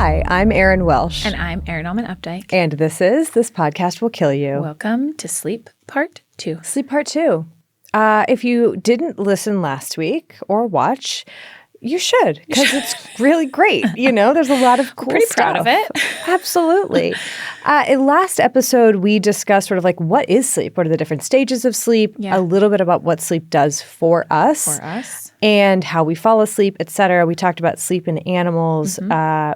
Hi, I'm Erin Welsh. And I'm Erin Allmann Updyke. And this Podcast Will Kill You. Welcome to Sleep Part 2. Sleep Part 2. If you didn't listen last week or watch, you should, because it's really great. You know, there's a lot of cool Pretty stuff. proud of it. Absolutely. In last episode, we discussed sort of like what is sleep? What are the different stages of sleep? Yeah. A little bit about what sleep does for us. And how we fall asleep, etc. We talked about sleep in animals.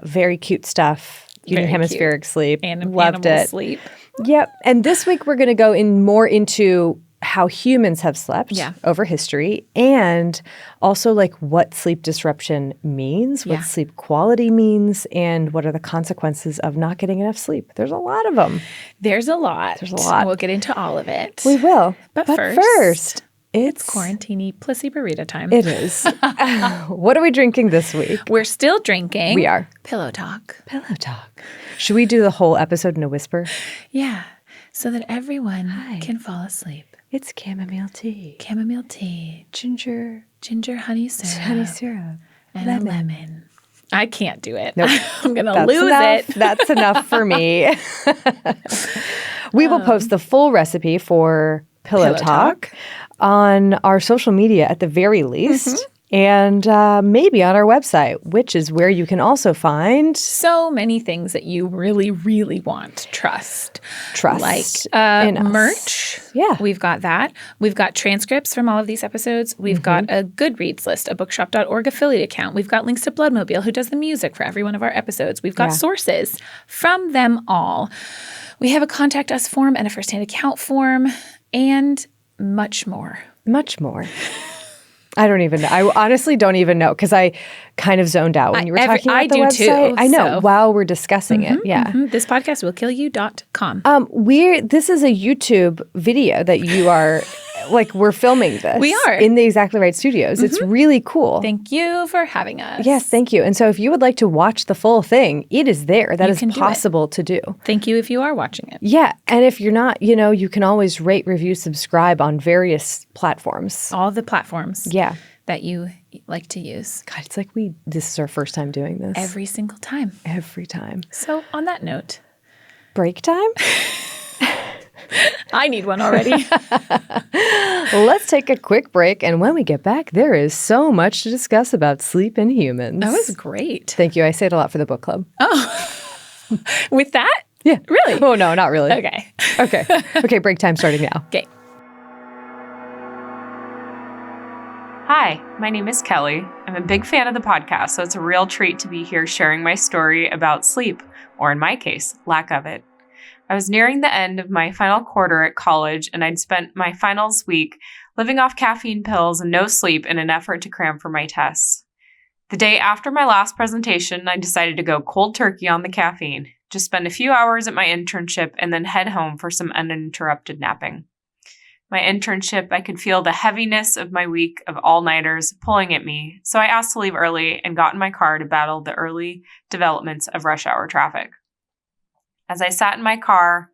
Very cute stuff. Hemispheric sleep. Loved it. Sleep. Yep. And this week we're going to go more into how humans have slept over history, and also like what sleep disruption means, what sleep quality means, and what are the consequences of not getting enough sleep. There's a lot of them. There's a lot. We'll get into all of it. We will. But first, it's quarantine pussy burrito time. It is. What are we drinking this week? We're still drinking. We are. Pillow Talk. Pillow Talk. Should we do the whole episode in a whisper? Yeah. So that everyone can fall asleep. It's chamomile tea. Chamomile tea. Ginger honey syrup. Honey syrup. And a lemon. I can't do it. Nope. I'm going to lose it. That's enough for me. We will post the full recipe for Pillow Talk on our social media at the very least. And maybe on our website, which is where you can also find so many things that you really, really want. Trust like in us. Merch. Yeah. We've got that. We've got transcripts from all of these episodes. We've got a Goodreads list, a bookshop.org affiliate account. We've got links to Bloodmobile, who does the music for every one of our episodes. We've got sources from them all. We have a contact us form and a first-hand account form, and much more. Much more. I don't even know. I honestly don't even know, because I kind of zoned out when you were talking about the website. Too, I know, while we're discussing it. Yeah. This podcast will kill you.com. This is a YouTube video that you are we're filming this. We are. In the Exactly Right Studios. It's really cool. Thank you for having us. Yes, thank you. And so if you would like to watch the full thing, it is there. That is possible to do. Thank you if you are watching it. Yeah. And if you're not, you can always rate, review, subscribe on various platforms. All the platforms. Yeah. That you like to use. God, it's like this is our first time doing this. Every single time. Every time. So on that note. Break time? I need one already. Let's take a quick break, and when we get back, there is so much to discuss about sleep in humans. That was great. Thank you. I say it a lot for the book club. Oh, with that? Yeah. Really? Oh, no, not really. Okay. Okay, break time starting now. Okay. Hi, my name is Kelly. I'm a big fan of the podcast, so it's a real treat to be here sharing my story about sleep, or in my case, lack of it. I was nearing the end of my final quarter at college, and I'd spent my finals week living off caffeine pills and no sleep in an effort to cram for my tests. The day after my last presentation, I decided to go cold turkey on the caffeine, just spend a few hours at my internship and then head home for some uninterrupted napping. My internship, I could feel the heaviness of my week of all-nighters pulling at me, so I asked to leave early and got in my car to battle the early developments of rush hour traffic. As I sat in my car,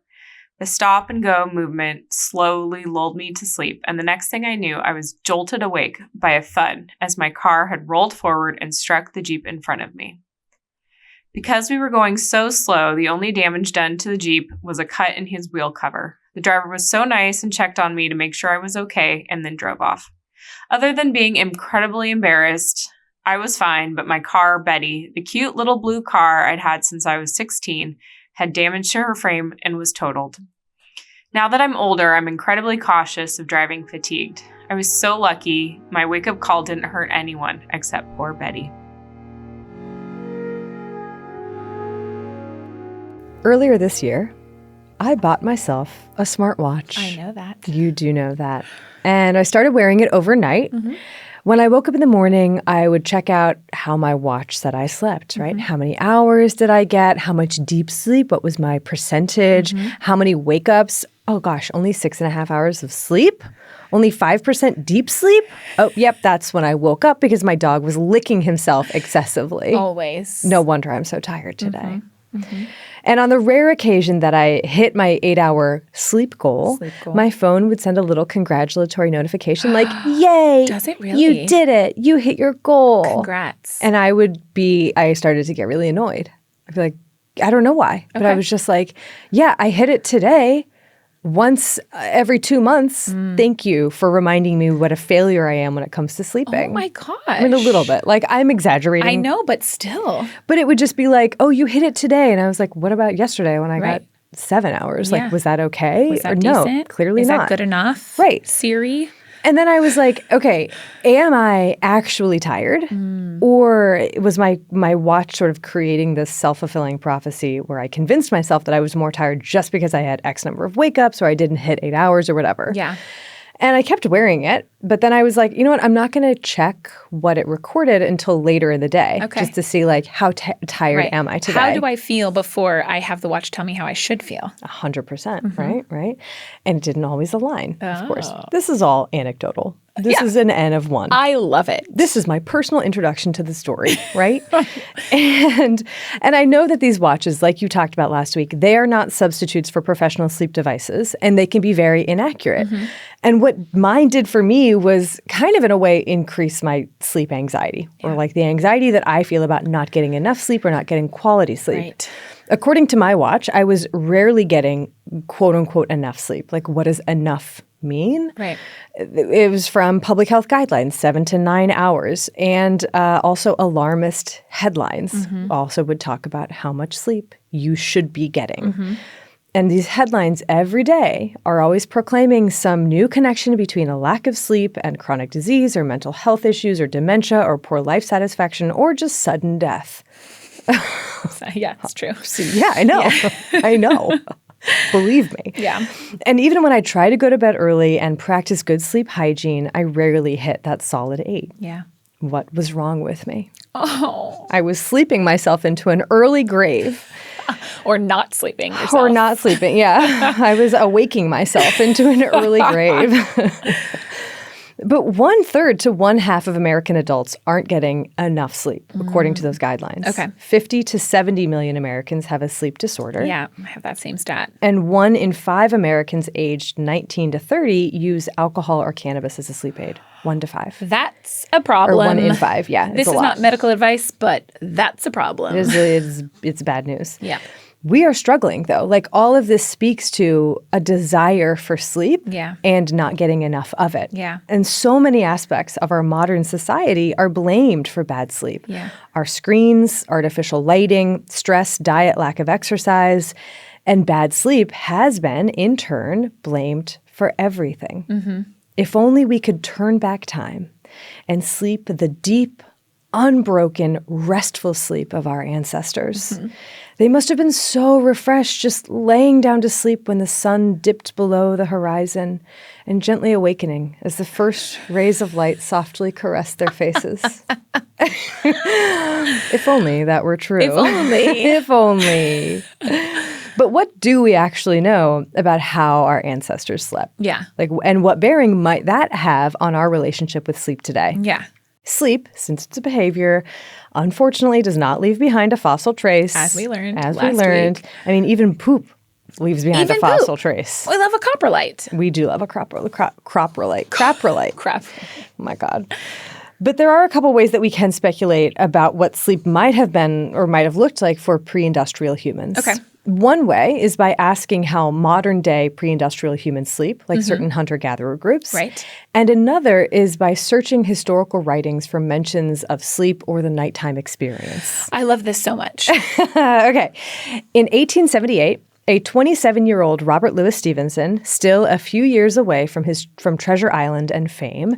the stop-and-go movement slowly lulled me to sleep, and the next thing I knew, I was jolted awake by a thud as my car had rolled forward and struck the Jeep in front of me. Because we were going so slow, the only damage done to the Jeep was a cut in his wheel cover. The driver was so nice and checked on me to make sure I was okay and then drove off. Other than being incredibly embarrassed, I was fine, but my car, Betty, the cute little blue car I'd had since I was 16, had damage to her frame and was totaled. Now that I'm older, I'm incredibly cautious of driving fatigued. I was so lucky my wake-up call didn't hurt anyone except poor Betty. Earlier this year, I bought myself a smartwatch. I know that. You do know that. And I started wearing it overnight. When I woke up in the morning, I would check out how my watch said I slept, right? How many hours did I get? How much deep sleep? What was my percentage? How many wake-ups? Oh gosh, only 6.5 hours of sleep? Only 5% deep sleep? Oh, yep, that's when I woke up because my dog was licking himself excessively. Always. No wonder I'm so tired today. And on the rare occasion that I hit my 8-hour sleep goal, my phone would send a little congratulatory notification like, yay, does it really? You did it. You hit your goal. Congrats. And I started to get really annoyed. I'd be like, I don't know why. But I was just like, yeah, I hit it today. Once every 2 months, thank you for reminding me what a failure I am when it comes to sleeping. Oh my gosh. I mean, a little bit. Like, I'm exaggerating. I know, but still. But it would just be like, oh, you hit it today. And I was like, what about yesterday when I got 7 hours? Yeah. Like, was that okay? Was that or decent? No, clearly Is not. that good enough? Right. Siri? And then I was like, okay, am I actually tired? Or was my watch sort of creating this self-fulfilling prophecy where I convinced myself that I was more tired just because I had X number of wake-ups or I didn't hit 8 hours or whatever? Yeah. And I kept wearing it. But then I was like, you know what? I'm not going to check what it recorded until later in the day. Okay. Just to see like how tired am I today? How do I feel before I have the watch tell me how I should feel? 100%, right? And it didn't always align, of course. This is all anecdotal. This is an N of 1. I love it. This is my personal introduction to the story, right? and I know that these watches, like you talked about last week, they are not substitutes for professional sleep devices, and they can be very inaccurate. And what mine did for me was kind of in a way increase my sleep anxiety, or like the anxiety that I feel about not getting enough sleep or not getting quality sleep. Right. According to my watch, I was rarely getting quote unquote enough sleep. Like, what does enough mean? Right. It was from public health guidelines, 7 to 9 hours, and also alarmist headlines also would talk about how much sleep you should be getting. And these headlines every day are always proclaiming some new connection between a lack of sleep and chronic disease or mental health issues or dementia or poor life satisfaction or just sudden death. Yeah, it's true. Yeah, I know. I know. Believe me. Yeah. And even when I try to go to bed early and practice good sleep hygiene, I rarely hit that solid 8. Yeah. What was wrong with me? Oh. I was sleeping myself into an early grave. Or not sleeping yourself. Or not sleeping, yeah. I was awaking myself into an early grave. But 1/3 to 1/2 of American adults aren't getting enough sleep, according to those guidelines. Okay. 50 to 70 million Americans have a sleep disorder. Yeah, I have that same stat. And 1 in 5 Americans aged 19 to 30 use alcohol or cannabis as a sleep aid. 1 to 5. That's a problem. Or 1 in 5, yeah. This is not medical advice, but that's a problem. It's bad news. Yeah. We are struggling, though. Like, all of this speaks to a desire for sleep and not getting enough of it. Yeah. And so many aspects of our modern society are blamed for bad sleep. Yeah. Our screens, artificial lighting, stress, diet, lack of exercise, and bad sleep has been, in turn, blamed for everything. If only we could turn back time and sleep the deep, unbroken, restful sleep of our ancestors. They must have been so refreshed just laying down to sleep when the sun dipped below the horizon and gently awakening as the first rays of light softly caressed their faces. If only that were true. If only. If only. But what do we actually know about how our ancestors slept? Yeah. And what bearing might that have on our relationship with sleep today? Yeah. Sleep, since it's a behavior, unfortunately does not leave behind a fossil trace. As we learned last week. I mean, even poop leaves behind a fossil trace. We love a coprolite. We do love a coprolite. Coprolite. Crap. Oh my God. But there are a couple ways that we can speculate about what sleep might have been or might have looked like for pre-industrial humans. Okay. One way is by asking how modern-day pre-industrial humans sleep, like certain hunter-gatherer groups. Right. And another is by searching historical writings for mentions of sleep or the nighttime experience. I love this so much. Okay. In 1878, a 27-year-old Robert Louis Stevenson, still a few years away from Treasure Island and fame,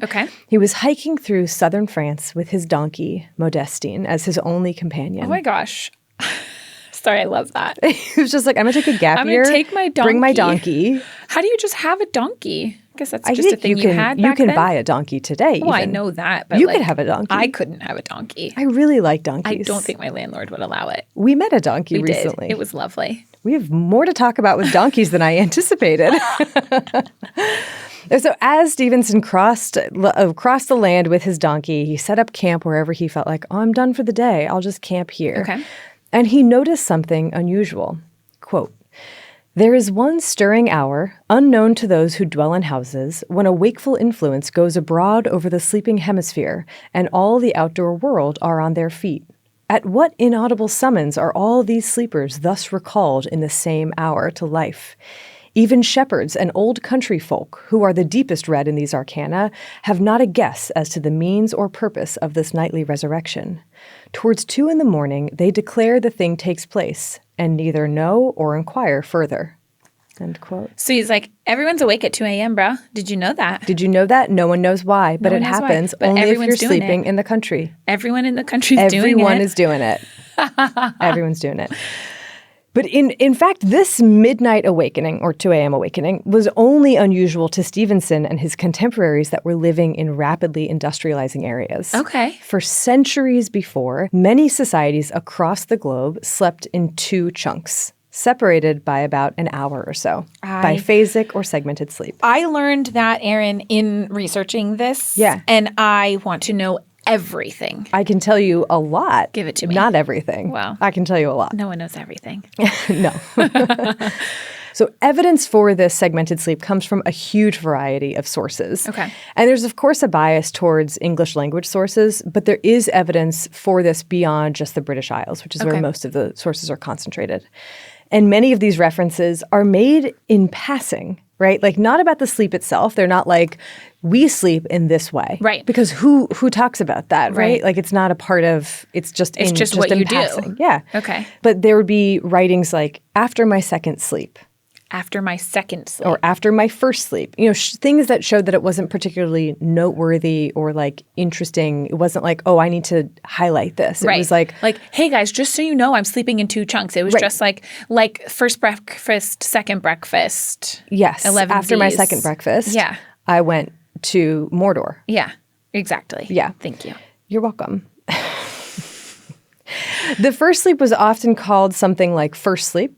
he was hiking through southern France with his donkey, Modestine, as his only companion. Oh my gosh. Sorry, I love that. He was just like, I'm going to take a gap year. I'm going to take my donkey. Bring my donkey. How do you just have a donkey? I guess that's just a thing you had back You can then? buy a donkey today. Well, I know that. But you could have a donkey. I couldn't have a donkey. I really like donkeys. I don't think my landlord would allow it. We met a donkey We recently. did. It was lovely. We have more to talk about with donkeys than I anticipated. So as Stevenson crossed the land with his donkey, he set up camp wherever he felt like, I'm done for the day. I'll just camp here. Okay. And he noticed something unusual. Quote, "There is one stirring hour, unknown to those who dwell in houses, when a wakeful influence goes abroad over the sleeping hemisphere, and all the outdoor world are on their feet. At what inaudible summons are all these sleepers thus recalled in the same hour to life? Even shepherds and old country folk, who are the deepest read in these arcana, have not a guess as to the means or purpose of this nightly resurrection. Towards 2 a.m, they declare the thing takes place, and neither know or inquire further. End quote. So he's like, everyone's awake at 2 a.m., bro. Did you know that? Did you know that? No one knows why, but it happens only if you're sleeping in the country. Everyone in the country is doing it. Everyone is doing it. Everyone's doing it. But in fact, this midnight awakening, or 2 a.m. awakening, was only unusual to Stevenson and his contemporaries that were living in rapidly industrializing areas. Okay. For centuries before, many societies across the globe slept in 2 chunks, separated by about an hour or so, biphasic or segmented sleep. I learned that, Erin, in researching this. Yeah. And I want to know everything. I can tell you a lot. Give it to me. Not everything. Wow. I can tell you a lot. No one knows everything. No. So evidence for this segmented sleep comes from a huge variety of sources. Okay. And there's, of course, a bias towards English language sources, but there is evidence for this beyond just the British Isles, which is where most of the sources are concentrated. And many of these references are made in passing, right? Like not about the sleep itself. They're not like, we sleep in this way. Right. Because who talks about that, right? Like it's not a part of, it's just what you passing. do. Yeah. Okay. But there would be writings like, after my second sleep. After my second sleep. Or after my first sleep. You know, things that showed that it wasn't particularly noteworthy or like interesting. It wasn't like, oh, I need to highlight this. It was like, hey guys, just so you know, I'm sleeping in 2 chunks. It was just like first breakfast, second breakfast. Yes. 11 after my Vs. second breakfast. Yeah. I went to Mordor. Yeah, exactly. Yeah. Thank you. You're welcome. The first sleep was often called something like first sleep,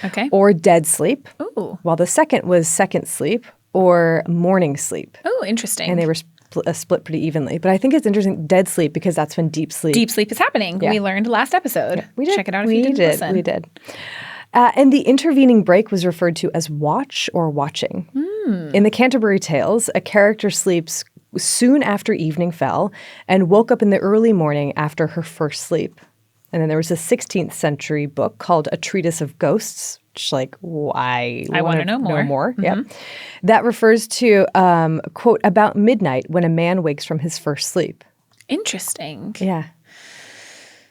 Okay. or dead sleep, Ooh. while the second was second sleep or morning sleep. Oh, interesting. And they were split pretty evenly. But I think it's interesting, dead sleep, because that's when deep sleep. Deep sleep is happening. Yeah. We learned last episode. We did. Check it out if you didn't listen. We did. And the intervening break was referred to as watch or watching. In the Canterbury Tales, a character sleeps soon after evening fell and woke up in the early morning after her first sleep. And then there was a 16th century book called A Treatise of Ghosts, which I want to know more. Mm-hmm. Yeah. That refers to, quote, about midnight when a man wakes from his first sleep. Interesting. Yeah.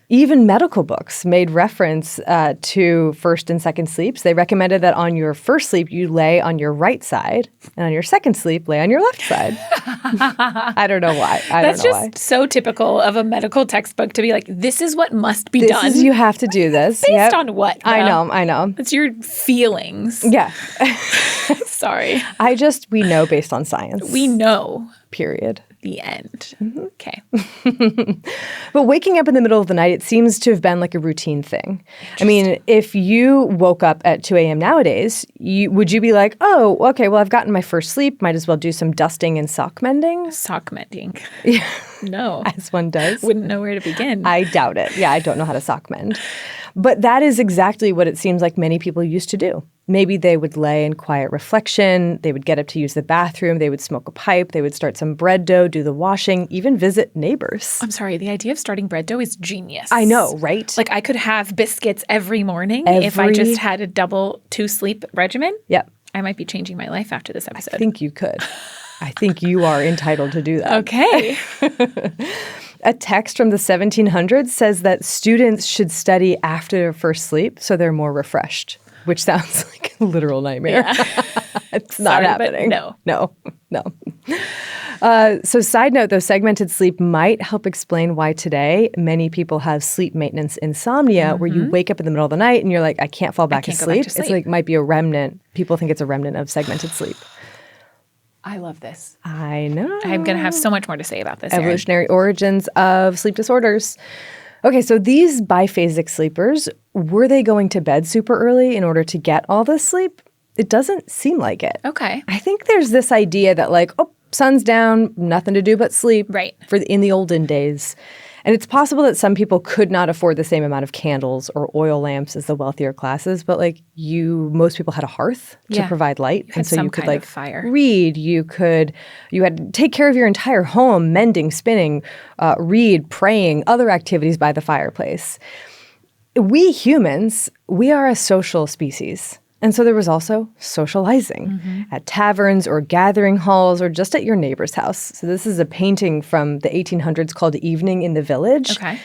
Even medical books made reference to first and second sleeps. They recommended that on your first sleep, you lay on your right side, and on your second sleep, lay on your left side. I don't know why. That's just so typical of a medical textbook to be like, this is what must be done. You have to do this. Based on what? I know. It's your feelings. Yeah. Sorry. We know based on science. We know. Period. The end. Mm-hmm. Okay. But waking up in the middle of the night, it seems to have been like a routine thing. I mean, if you woke up at 2 a.m. nowadays, would you be like, oh, okay, well, I've gotten my first sleep. Might as well do some dusting and sock mending? Sock mending. Yeah. No. As one does. Wouldn't know where to begin. I doubt it. Yeah, I don't know how to sock mend. But that is exactly what it seems like many people used to do. Maybe they would lay in quiet reflection. They would get up to use the bathroom. They would smoke a pipe. They would start some bread dough, do the washing, even visit neighbors. I'm sorry. The idea of starting bread dough is genius. I know, right? Like I could have biscuits every morning if I just had a double 2-sleep regimen. Yep. I might be changing my life after this episode. I think you could. I think you are entitled to do that. Okay. A text from the 1700s says that students should study after their first sleep so they're more refreshed, which sounds like a literal nightmare. Yeah. It's not happening. No. So side note, though, segmented sleep might help explain why today many people have sleep maintenance insomnia, where you wake up in the middle of the night and you're like, I can't fall back asleep. It's like might be a remnant. People think it's a remnant of segmented sleep. I love this. I know. I'm going to have so much more to say about this. Evolutionary origins of sleep disorders. Okay, so these biphasic sleepers, were they going to bed super early in order to get all this sleep? It doesn't seem like it. Okay. I think there's this idea that like, oh, sun's down, nothing to do but sleep. Right. In the olden days. And it's possible that some people could not afford the same amount of candles or oil lamps as the wealthier classes, but like most people had a hearth to provide light. And so you could like fire. Read, you had to take care of your entire home, mending, spinning, read, praying, other activities by the fireplace. We humans, we are a social species. And so there was also socializing at taverns or gathering halls or just at your neighbor's house. So this is a painting from the 1800s called Evening in the Village. Okay.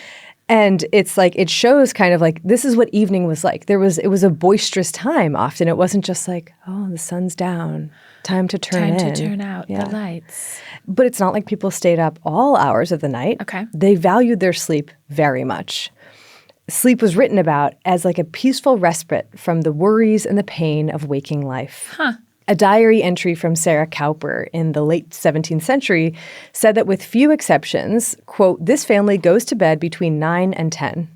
And it's like, it shows kind of like, this is what evening was like. It was a boisterous time often. It wasn't just like, oh, the sun's down, time to turn in. Time to turn out the lights. But it's not like people stayed up all hours of the night. Okay. They valued their sleep very much. Sleep was written about as like a peaceful respite from the worries and the pain of waking life. Huh. A diary entry from Sarah Cowper in the late 17th century said that with few exceptions, quote, this family goes to bed between 9 and 10.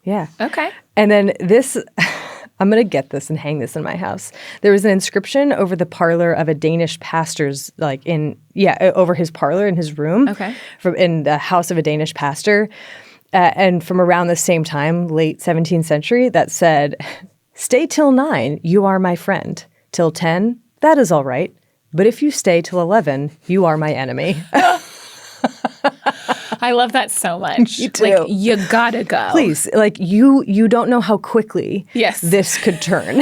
Yeah. Okay. And then this, I'm going to get this and hang this in my house. There was an inscription over the parlor of a Danish pastor's, over his parlor in his room. Okay. In the house of a Danish pastor. And from around the same time, late 17th century, that said, stay till 9, you are my friend. Till 10, that is all right. But if you stay till 11, you are my enemy. I love that so much. You too. Like, you gotta go. Please, like you don't know how quickly this could turn.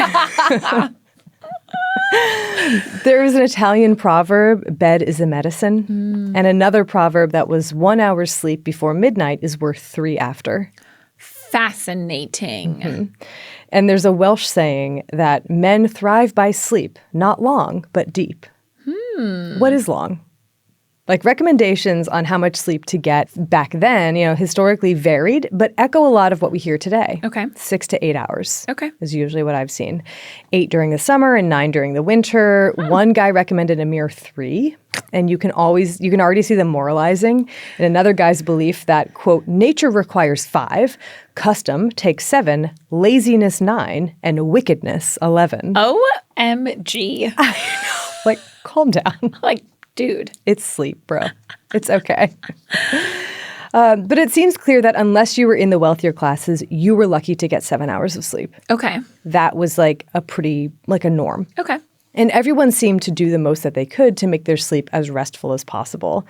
There is an Italian proverb, bed is a medicine, and another proverb that was 1 hour's sleep before midnight is worth 3 after. Fascinating. And there's a Welsh saying that men thrive by sleep, not long, but deep. What is long? Like recommendations on how much sleep to get back then, historically varied, but echo a lot of what we hear today. Okay. 6 to 8 hours. Okay. Is usually what I've seen. 8 during the summer and 9 during the winter. One guy recommended a mere 3. And you can already see them moralizing. And another guy's belief that, quote, nature requires 5, custom takes 7, laziness 9, and wickedness 11. OMG. I know. Like, calm down. Like, dude. It's sleep, bro. It's okay. But it seems clear that unless you were in the wealthier classes, you were lucky to get 7 hours of sleep. Okay. That was like a norm. Okay. And everyone seemed to do the most that they could to make their sleep as restful as possible.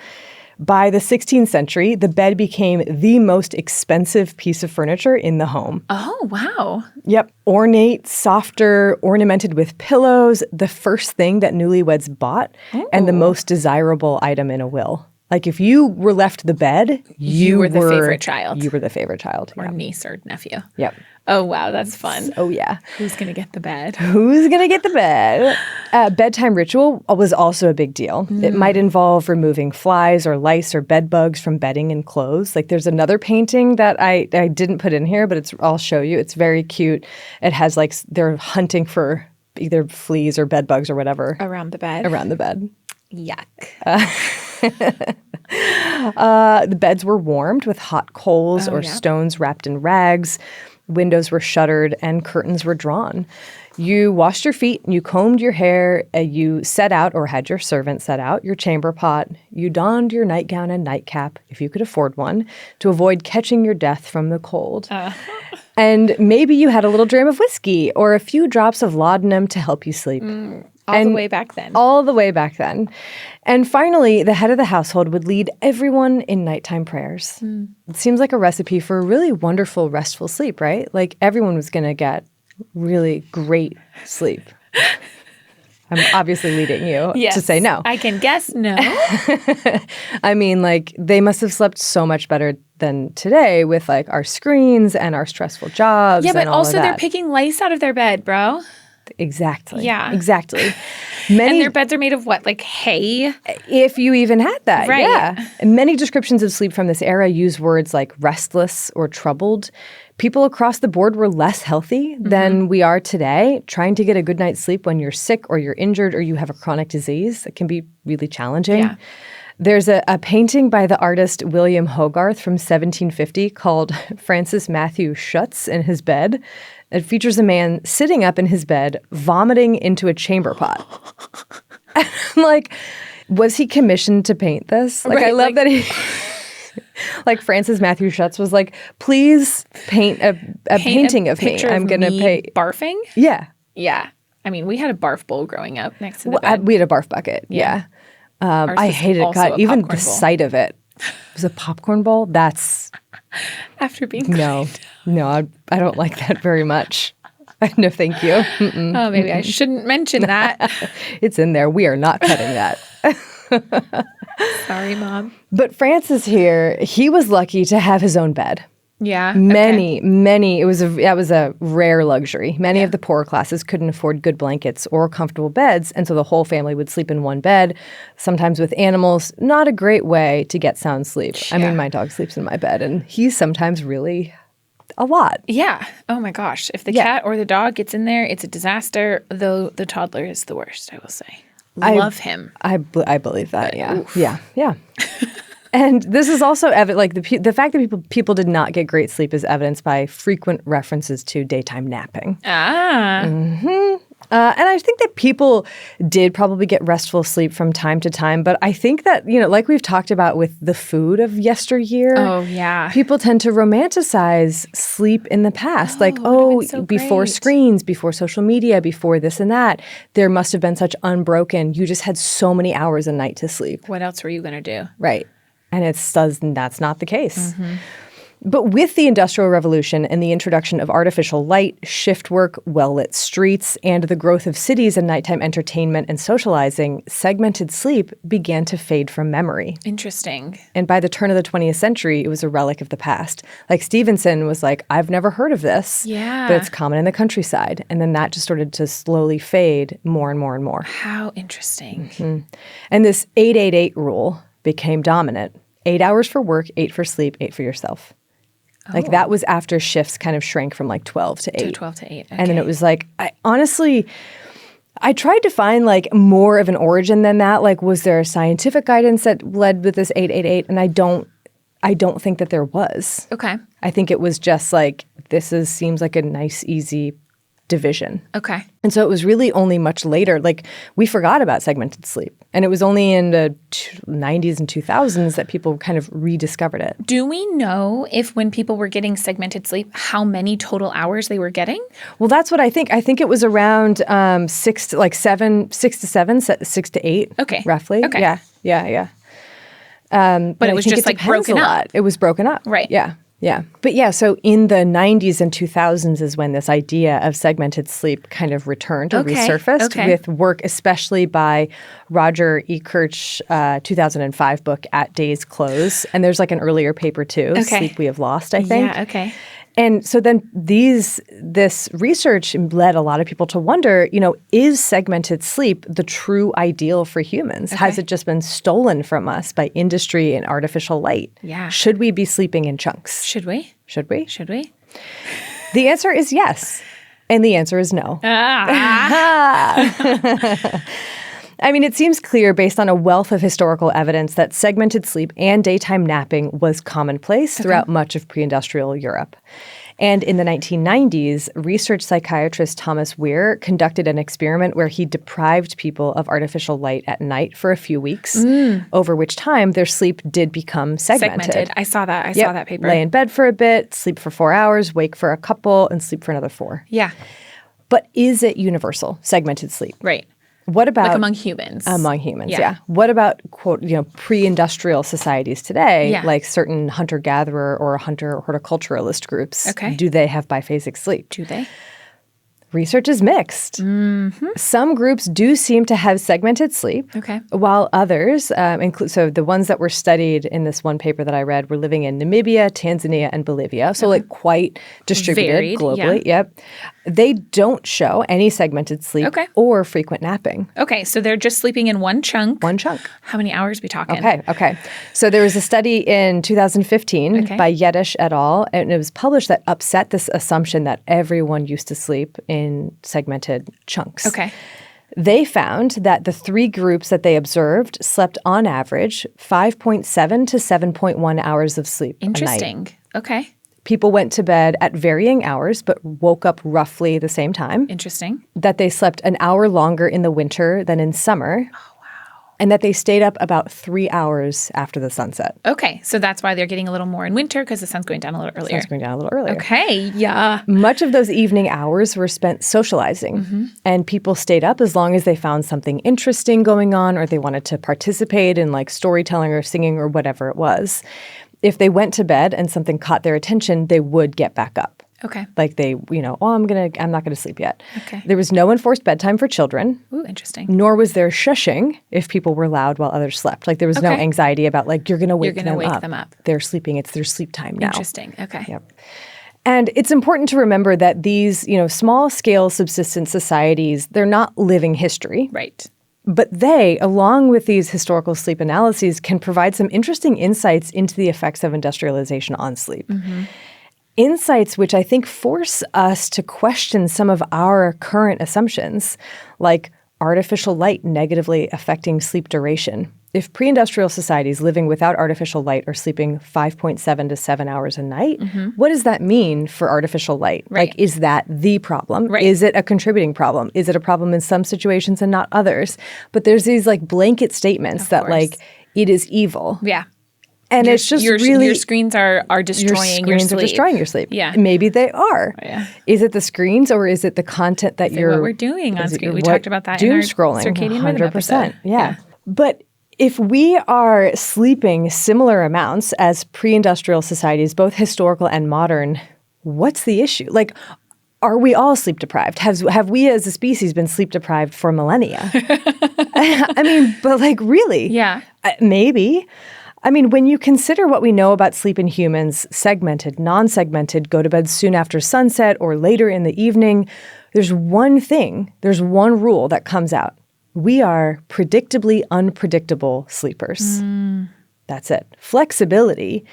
By the 16th century, the bed became the most expensive piece of furniture in the home. Oh, wow. Yep. Ornate, softer, ornamented with pillows, the first thing that newlyweds bought, and the most desirable item in a will. Like if you were left the bed, you were the favorite child. You were the favorite child. Or niece or nephew. Yep. Oh, wow. That's fun. Oh, yeah. Who's going to get the bed? Who's going to get the bed? Bedtime ritual was also a big deal. It might involve removing flies or lice or bed bugs from bedding and clothes. Like there's another painting that I didn't put in here, but I'll show you. It's very cute. It has like they're hunting for either fleas or bed bugs or whatever. Around the bed. Around the bed. Yuck. The beds were warmed with hot coals or stones wrapped in rags. Windows were shuttered and curtains were drawn. You washed your feet, you combed your hair, you set out or had your servant set out your chamber pot. You donned your nightgown and nightcap, if you could afford one, to avoid catching your death from the cold. And maybe you had a little dram of whiskey or a few drops of laudanum to help you sleep. All the way back then. All the way back then. And finally, the head of the household would lead everyone in nighttime prayers. It seems like a recipe for a really wonderful, restful sleep, right? Like everyone was going to get really great sleep. I'm obviously leading you to say no. I can guess no. I mean, like they must have slept so much better than today with like our screens and our stressful jobs. Yeah, but and all also of they're that. picking lice out of their bed, bro. Exactly. Yeah. Exactly. And their beds are made of what? Like hay? If you even had that. Right. Yeah. Many descriptions of sleep from this era use words like restless or troubled. People across the board were less healthy than we are today. Trying to get a good night's sleep when you're sick or you're injured or you have a chronic disease, it can be really challenging. Yeah. There's a painting by the artist William Hogarth from 1750 called Francis Matthew Schutz in his bed. It features a man sitting up in his bed, vomiting into a chamber pot. And I'm like, was he commissioned to paint this? Like, right, I love that he... Like Francis Matthew Schutz was like, please paint a painting of me. I'm going to pay. Barfing? Yeah. Yeah. I mean, we had a barf bowl growing up next to the bed. We had a barf bucket. Yeah. I hated it. God, even the sight of it. It was a popcorn bowl. That's after being no, I don't like that very much. No, thank you. Oh, maybe I shouldn't mention that. It's in there. We are not cutting that. Sorry, Mom. But Francis here, he was lucky to have his own bed. Yeah. Many, that was a rare luxury. Many of the poorer classes couldn't afford good blankets or comfortable beds, and so the whole family would sleep in one bed, sometimes with animals. Not a great way to get sound sleep. Yeah. I mean, my dog sleeps in my bed, and he's sometimes really a lot. Yeah. Oh my gosh. If the cat or the dog gets in there, it's a disaster, though the toddler is the worst, I will say. Love him. I believe that, yeah. Oof. Yeah. And this is also evident, like the fact that people did not get great sleep is evidenced by frequent references to daytime napping. And I think that people did probably get restful sleep from time to time, but I think that, like we've talked about with the food of yesteryear, people tend to romanticize sleep in the past. Before screens, before social media, before this and that, there must have been such unbroken, you just had so many hours a night to sleep. What else were you going to do? Right. And that's not the case. Mm-hmm. But with the Industrial Revolution and the introduction of artificial light, shift work, well-lit streets, and the growth of cities and nighttime entertainment and socializing, segmented sleep began to fade from memory. Interesting. And by the turn of the 20th century, it was a relic of the past. Like Stevenson was like, I've never heard of this, but it's common in the countryside. And then that just started to slowly fade more and more and more. How interesting. Mm-hmm. And this 8-8-8 rule became dominant. 8 hours for work, 8 for sleep, 8 for yourself. Like that was after shifts kind of shrank from like 12 to 8. To 12 to 8, okay. And then it was like, I tried to find like more of an origin than that. Like, was there a scientific guidance that led with this 8-8-8? And I don't think that there was. Okay. I think it was just like, seems like a nice, easy division. Okay. And so it was really only much later, like we forgot about segmented sleep. And it was only in the 90s and 2000s that people kind of rediscovered it. Do we know if when people were getting segmented sleep, how many total hours they were getting? Well, that's what I think. I think it was around 6 to 7, 6 to 8. Okay. Roughly. Okay. Yeah. But it was just like broken up. It was broken up. Right. Yeah. But so in the 90s and 2000s is when this idea of segmented sleep kind of returned or resurfaced with work, especially by Roger Ekirch, 2005 book, At Day's Close. And there's like an earlier paper too, Sleep We Have Lost, I think. Yeah, okay. And so then this research led a lot of people to wonder, is segmented sleep the true ideal for humans? Okay. Has it just been stolen from us by industry and artificial light? Yeah. Should we be sleeping in chunks? Should we? The answer is yes. And the answer is no. I mean, it seems clear based on a wealth of historical evidence that segmented sleep and daytime napping was commonplace throughout much of pre-industrial Europe. And in the 1990s, research psychiatrist Thomas Weir conducted an experiment where he deprived people of artificial light at night for a few weeks, over which time their sleep did become segmented. I saw that. I saw that paper. Lay in bed for a bit, sleep for 4 hours, wake for a couple, and sleep for another 4. Yeah. But is it universal, segmented sleep? Right. What about like among humans? Among humans, yeah. What about, quote, pre-industrial societies today, like certain hunter-gatherer or hunter-horticulturalist groups? Okay. Do they have biphasic sleep? Do they? Research is mixed. Mm-hmm. Some groups do seem to have segmented sleep, while others, so the ones that were studied in this one paper that I read, were living in Namibia, Tanzania, and Bolivia, so like quite distributed globally. Yeah. Yep. They don't show any segmented sleep or frequent napping. Okay, so they're just sleeping in one chunk. One chunk. How many hours are we talking? Okay. So there was a study in 2015 by Yedish et al., and it was published that upset this assumption that everyone used to sleep in segmented chunks. Okay. They found that the 3 groups that they observed slept on average 5.7 to 7.1 hours of sleep a night. Interesting. Okay. People went to bed at varying hours but woke up roughly the same time. Interesting. That they slept an hour longer in the winter than in summer. Oh, wow. and that they stayed up about 3 hours after the sunset. Okay, so that's why they're getting a little more in winter because the sun's going down a little earlier. Sun's going down a little earlier. Okay, yeah. Much of those evening hours were spent socializing, and people stayed up as long as they found something interesting going on or they wanted to participate in like storytelling or singing or whatever it was. If they went to bed and something caught their attention, they would get back up. Okay. Like they, I'm not gonna sleep yet. Okay. There was no enforced bedtime for children. Ooh, interesting. Nor was there shushing if people were loud while others slept. Like there was no anxiety about like you're gonna wake them up. They're sleeping. It's their sleep time now. Interesting. Okay. Yep. And it's important to remember that these, small scale subsistence societies, they're not living history. Right. But they, along with these historical sleep analyses, can provide some interesting insights into the effects of industrialization on sleep. Insights which I think force us to question some of our current assumptions, like artificial light negatively affecting sleep duration. If pre-industrial societies living without artificial light are sleeping 5.7 to 7 hours a night, what does that mean for artificial light? Right. Like, is that the problem? Right. Is it a contributing problem? Is it a problem in some situations and not others? But there's these like blanket statements that like it is evil. Yeah. And it's just really your screens are destroying your sleep. Are destroying your sleep. Yeah. Maybe they are. Oh, yeah. Is it the screens or is it the content that you're what we're doing on screen? We talked about that doom in our scrolling, circadian rhythm episode. Yeah. But if we are sleeping similar amounts as pre-industrial societies, both historical and modern, what's the issue? Like, are we all sleep deprived? Have we as a species been sleep deprived for millennia? I mean, but like really? Yeah. Maybe. I mean, when you consider what we know about sleep in humans, segmented, non-segmented, go to bed soon after sunset or later in the evening, there's one rule that comes out. We are predictably unpredictable sleepers. That's it. Flexibility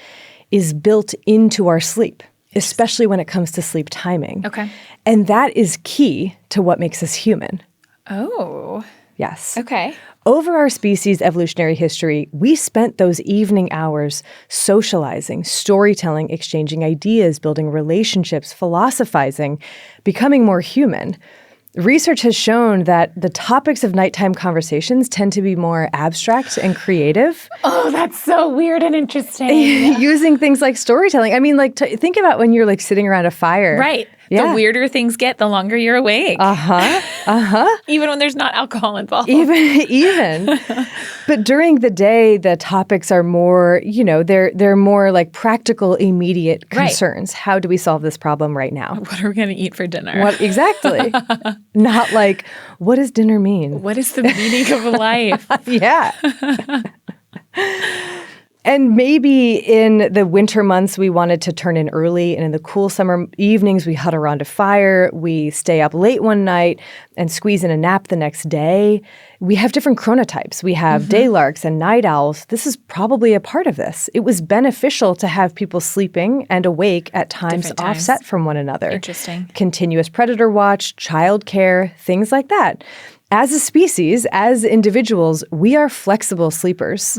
is built into our sleep, especially when it comes to sleep timing. Okay. And that is key to what makes us human. Oh. Yes. Okay. Over our species' evolutionary history, we spent those evening hours socializing, storytelling, exchanging ideas, building relationships, philosophizing, becoming more human. Research has shown that the topics of nighttime conversations tend to be more abstract and creative. Oh, that's so weird and interesting. Using things like storytelling. I mean, like, think about when you're like sitting around a fire. Right. Yeah. The weirder things get, the longer you're awake. Even when there's not alcohol involved. Even. But during the day, the topics are more, they're more like practical, immediate concerns. Right. How do we solve this problem right now? What are we going to eat for dinner? Exactly. Not like, what does dinner mean? What is the meaning of life? Yeah. And maybe in the winter months, we wanted to turn in early. And in the cool summer evenings, we huddle around a fire. We stay up late one night and squeeze in a nap the next day. We have different chronotypes. We have daylarks and night owls. This is probably a part of this. It was beneficial to have people sleeping and awake at times offset from one another. Interesting. Continuous predator watch, childcare, things like that. As a species, as individuals, we are flexible sleepers.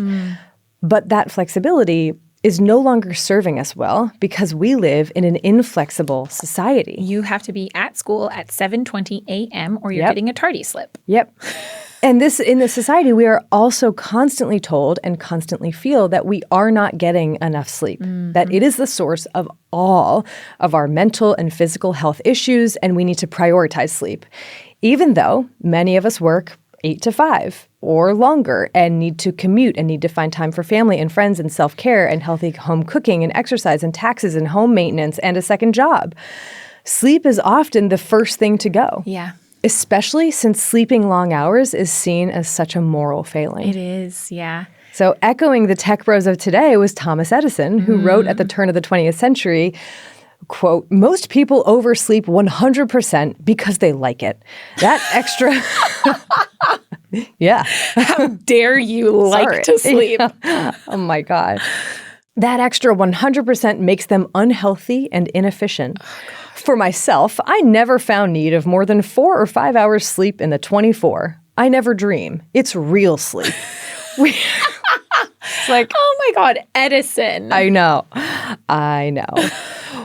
But that flexibility is no longer serving us well because we live in an inflexible society. You have to be at school at 7:20 a.m. or you're getting a tardy slip. Yep. And in this society, we are also constantly told and constantly feel that we are not getting enough sleep, that it is the source of all of our mental and physical health issues, and we need to prioritize sleep, even though many of us work 8 to 5 or longer and need to commute and need to find time for family and friends and self-care and healthy home cooking and exercise and taxes and home maintenance and a second job. Sleep is often the first thing to go. Yeah. Especially since sleeping long hours is seen as such a moral failing. It is, yeah. So echoing the tech bros of today was Thomas Edison, who wrote at the turn of the 20th century, quote, "Most people oversleep 100% because they like it. That extra..." Yeah. How dare you like to sleep? Yeah. Oh my God. That extra 100% makes them unhealthy and inefficient. For myself, I never found need of more than 4 or 5 hours sleep in the 24. I never dream. It's real sleep. It's like, oh my God, Edison. I know.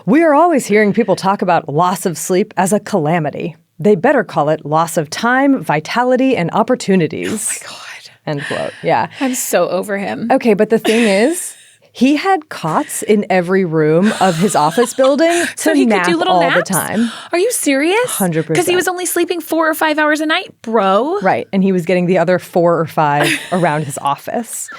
We are always hearing people talk about loss of sleep as a calamity. They better call it loss of time, vitality, and opportunities. Oh my God. End quote. Yeah. I'm so over him. Okay, but the thing is, he had cots in every room of his office building to So he could do little all naps? the time. Are you serious? 100%. Because he was only sleeping 4 or 5 hours a night, bro. Right, and he was getting the other 4 or 5 around his office.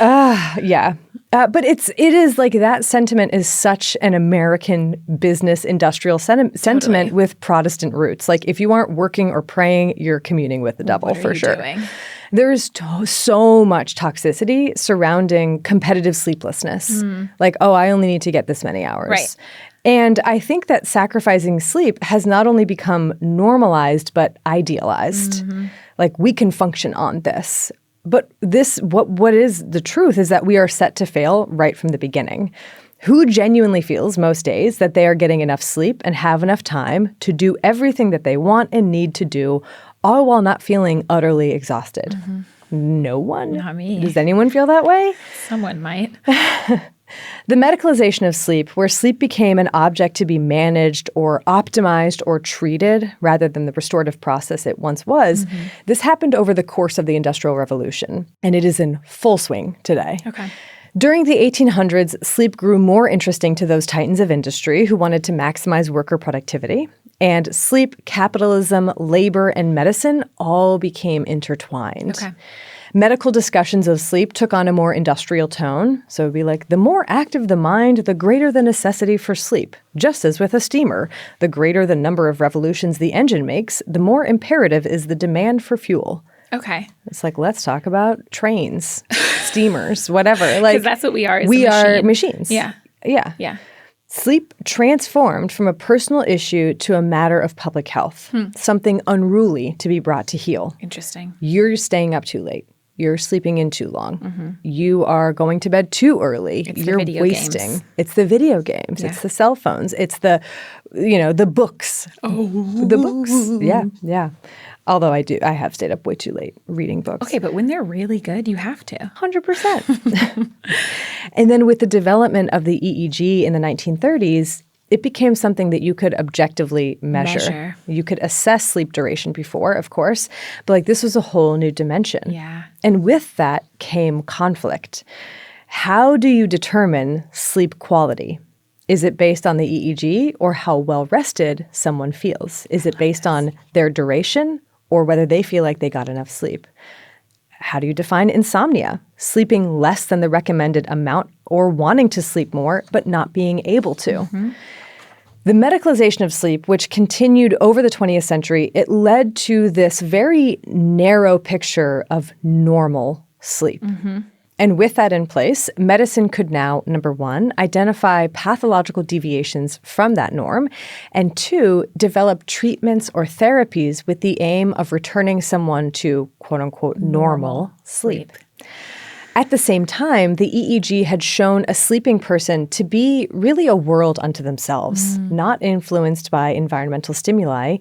Yeah. But it is like that sentiment is such an American business industrial sentiment with Protestant roots. Like if you aren't working or praying, you're communing with the devil for sure. Doing? There's so much toxicity surrounding competitive sleeplessness. Like, oh, I only need to get this many hours. Right. And I think that sacrificing sleep has not only become normalized, but idealized. Like we can function on this. But what is the truth is that we are set to fail right from the beginning. Who genuinely feels most days that they are getting enough sleep and have enough time to do everything that they want and need to do, all while not feeling utterly exhausted? No one? Not me. Does anyone feel that way? Someone might. The medicalization of sleep, where sleep became an object to be managed or optimized or treated rather than the restorative process it once was, this happened over the course of the Industrial Revolution, and it is in full swing today. Okay. During the 1800s, sleep grew more interesting to those titans of industry who wanted to maximize worker productivity. And sleep, capitalism, labor, and medicine all became intertwined. Okay. Medical discussions of sleep took on a more industrial tone. So it'd be like, the more active the mind, the greater the necessity for sleep. Just as with a steamer, the greater the number of revolutions the engine makes, the more imperative is the demand for fuel. Okay. It's like, let's talk about trains, steamers, whatever. Like, Because that's what we are. We are machines. Yeah. Yeah. Yeah. Sleep transformed from a personal issue to a matter of public health, something unruly to be brought to heel. Interesting. You're staying up too late. You're sleeping in too long. You are going to bed too early. You're video wasting. games. It's the video games. Yeah. It's the cell phones. It's the books. The books. Yeah, yeah. Although I have stayed up way too late reading books. Okay, but when they're really good, you have to. 100%. And then with the development of the EEG in the 1930s, it became something that you could objectively measure. You could assess sleep duration before, of course, but like this was a whole new dimension. Yeah. And with that came conflict. How do you determine sleep quality? Is it based on the EEG or how well rested someone feels? Is it based on their duration or whether they feel like they got enough sleep? How do you define insomnia? Sleeping less than the recommended amount or wanting to sleep more but not being able to. The medicalization of sleep, which continued over the 20th century, it led to this very narrow picture of normal sleep. And with that in place, medicine could now, number one, identify pathological deviations from that norm, and two, develop treatments or therapies with the aim of returning someone to quote-unquote normal sleep. At the same time, the EEG had shown a sleeping person to be really a world unto themselves, not influenced by environmental stimuli,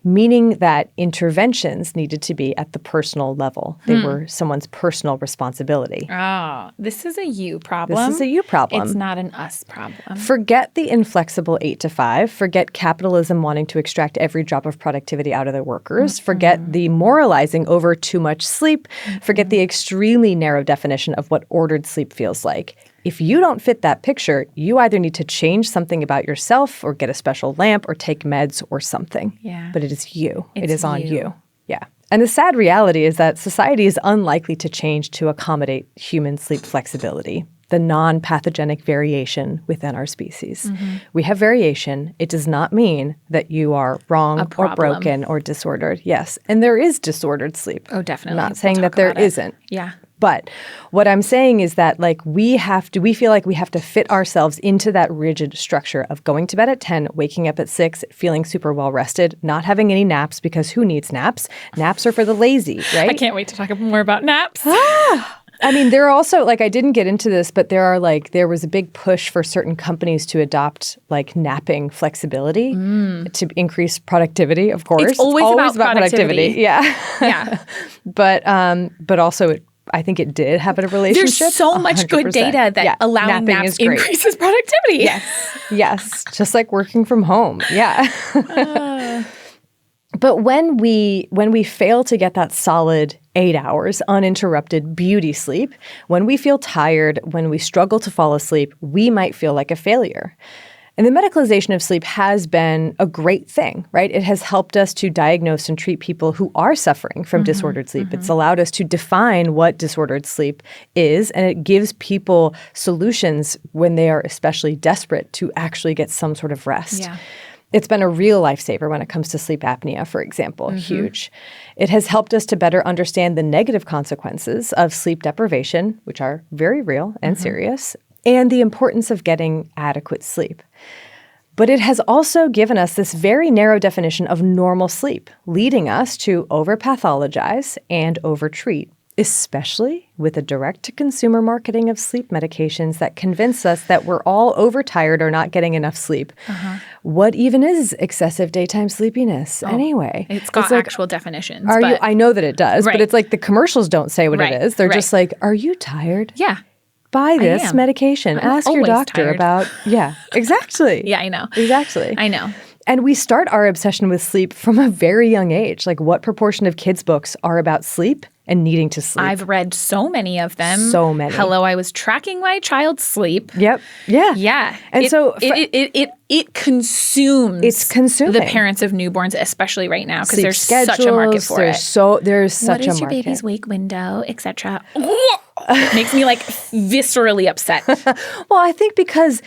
meaning that interventions needed to be at the personal level. They were someone's personal responsibility. Oh, this is a you problem. This is a you problem. It's not an us problem. Forget the inflexible 8 to 5. Forget capitalism wanting to extract every drop of productivity out of their workers. Forget the moralizing over too much sleep. Forget the extremely narrow definition of what ordered sleep feels like. If you don't fit that picture, you either need to change something about yourself or get a special lamp or take meds or something. Yeah. But it is you. It It's is on you. you. Yeah. And the sad reality is that society is unlikely to change to accommodate human sleep flexibility, the non-pathogenic variation within our species. We have variation. It does not mean that you are wrong or broken or disordered. Yes. And there is disordered sleep. Oh, definitely. I'm not We'll saying talk that there about it. isn't. Yeah. But what I'm saying is that like we feel like we have to fit ourselves into that rigid structure of going to bed at 10, waking up at 6, feeling super well rested, not having any naps because who needs naps? Naps are for the lazy, right? I can't wait to talk more about naps. I mean, there are also, like, I didn't get into this, but there was a big push for certain companies to adopt, like, napping flexibility to increase productivity, of course. It's always about productivity. Yeah. Yeah. But also, I think it did have a relationship. There's so much good 100%. data that allowing napping naps is great. increases productivity. Yes. Just like working from home. Yeah. But when we fail to get that solid 8 hours uninterrupted beauty sleep, when we feel tired, when we struggle to fall asleep, we might feel like a failure. And the medicalization of sleep has been a great thing, right? It has helped us to diagnose and treat people who are suffering from disordered sleep. It's allowed us to define what disordered sleep is, and it gives people solutions when they are especially desperate to actually get some sort of rest. Yeah. It's been a real lifesaver when it comes to sleep apnea, for example, huge. It has helped us to better understand the negative consequences of sleep deprivation, which are very real and serious, and the importance of getting adequate sleep. But it has also given us this very narrow definition of normal sleep, leading us to overpathologize and overtreat, especially with the direct-to-consumer marketing of sleep medications that convince us that we're all overtired or not getting enough sleep. What even is excessive daytime sleepiness anyway? It's got actual definitions. I know that it does, Right. but it's like the commercials don't say what Right, it is. They're right. just like, are you tired? Yeah. Buy this am. medication. I'm Ask your always doctor tired. about, yeah, exactly. Yeah, I know. Exactly. I know. And we start our obsession with sleep from a very young age. Like, what proportion of kids' books are about sleep and needing to sleep? I've read so many of them. So many. Hello, I was tracking my child's sleep. Yep. Yeah. Yeah. And it consumes It's consuming. the parents of newborns, especially right now, because Sleep there's such a market schedules, for it. There's such What a is your market. baby's wake window, etc. It makes me like viscerally upset. Well, I think because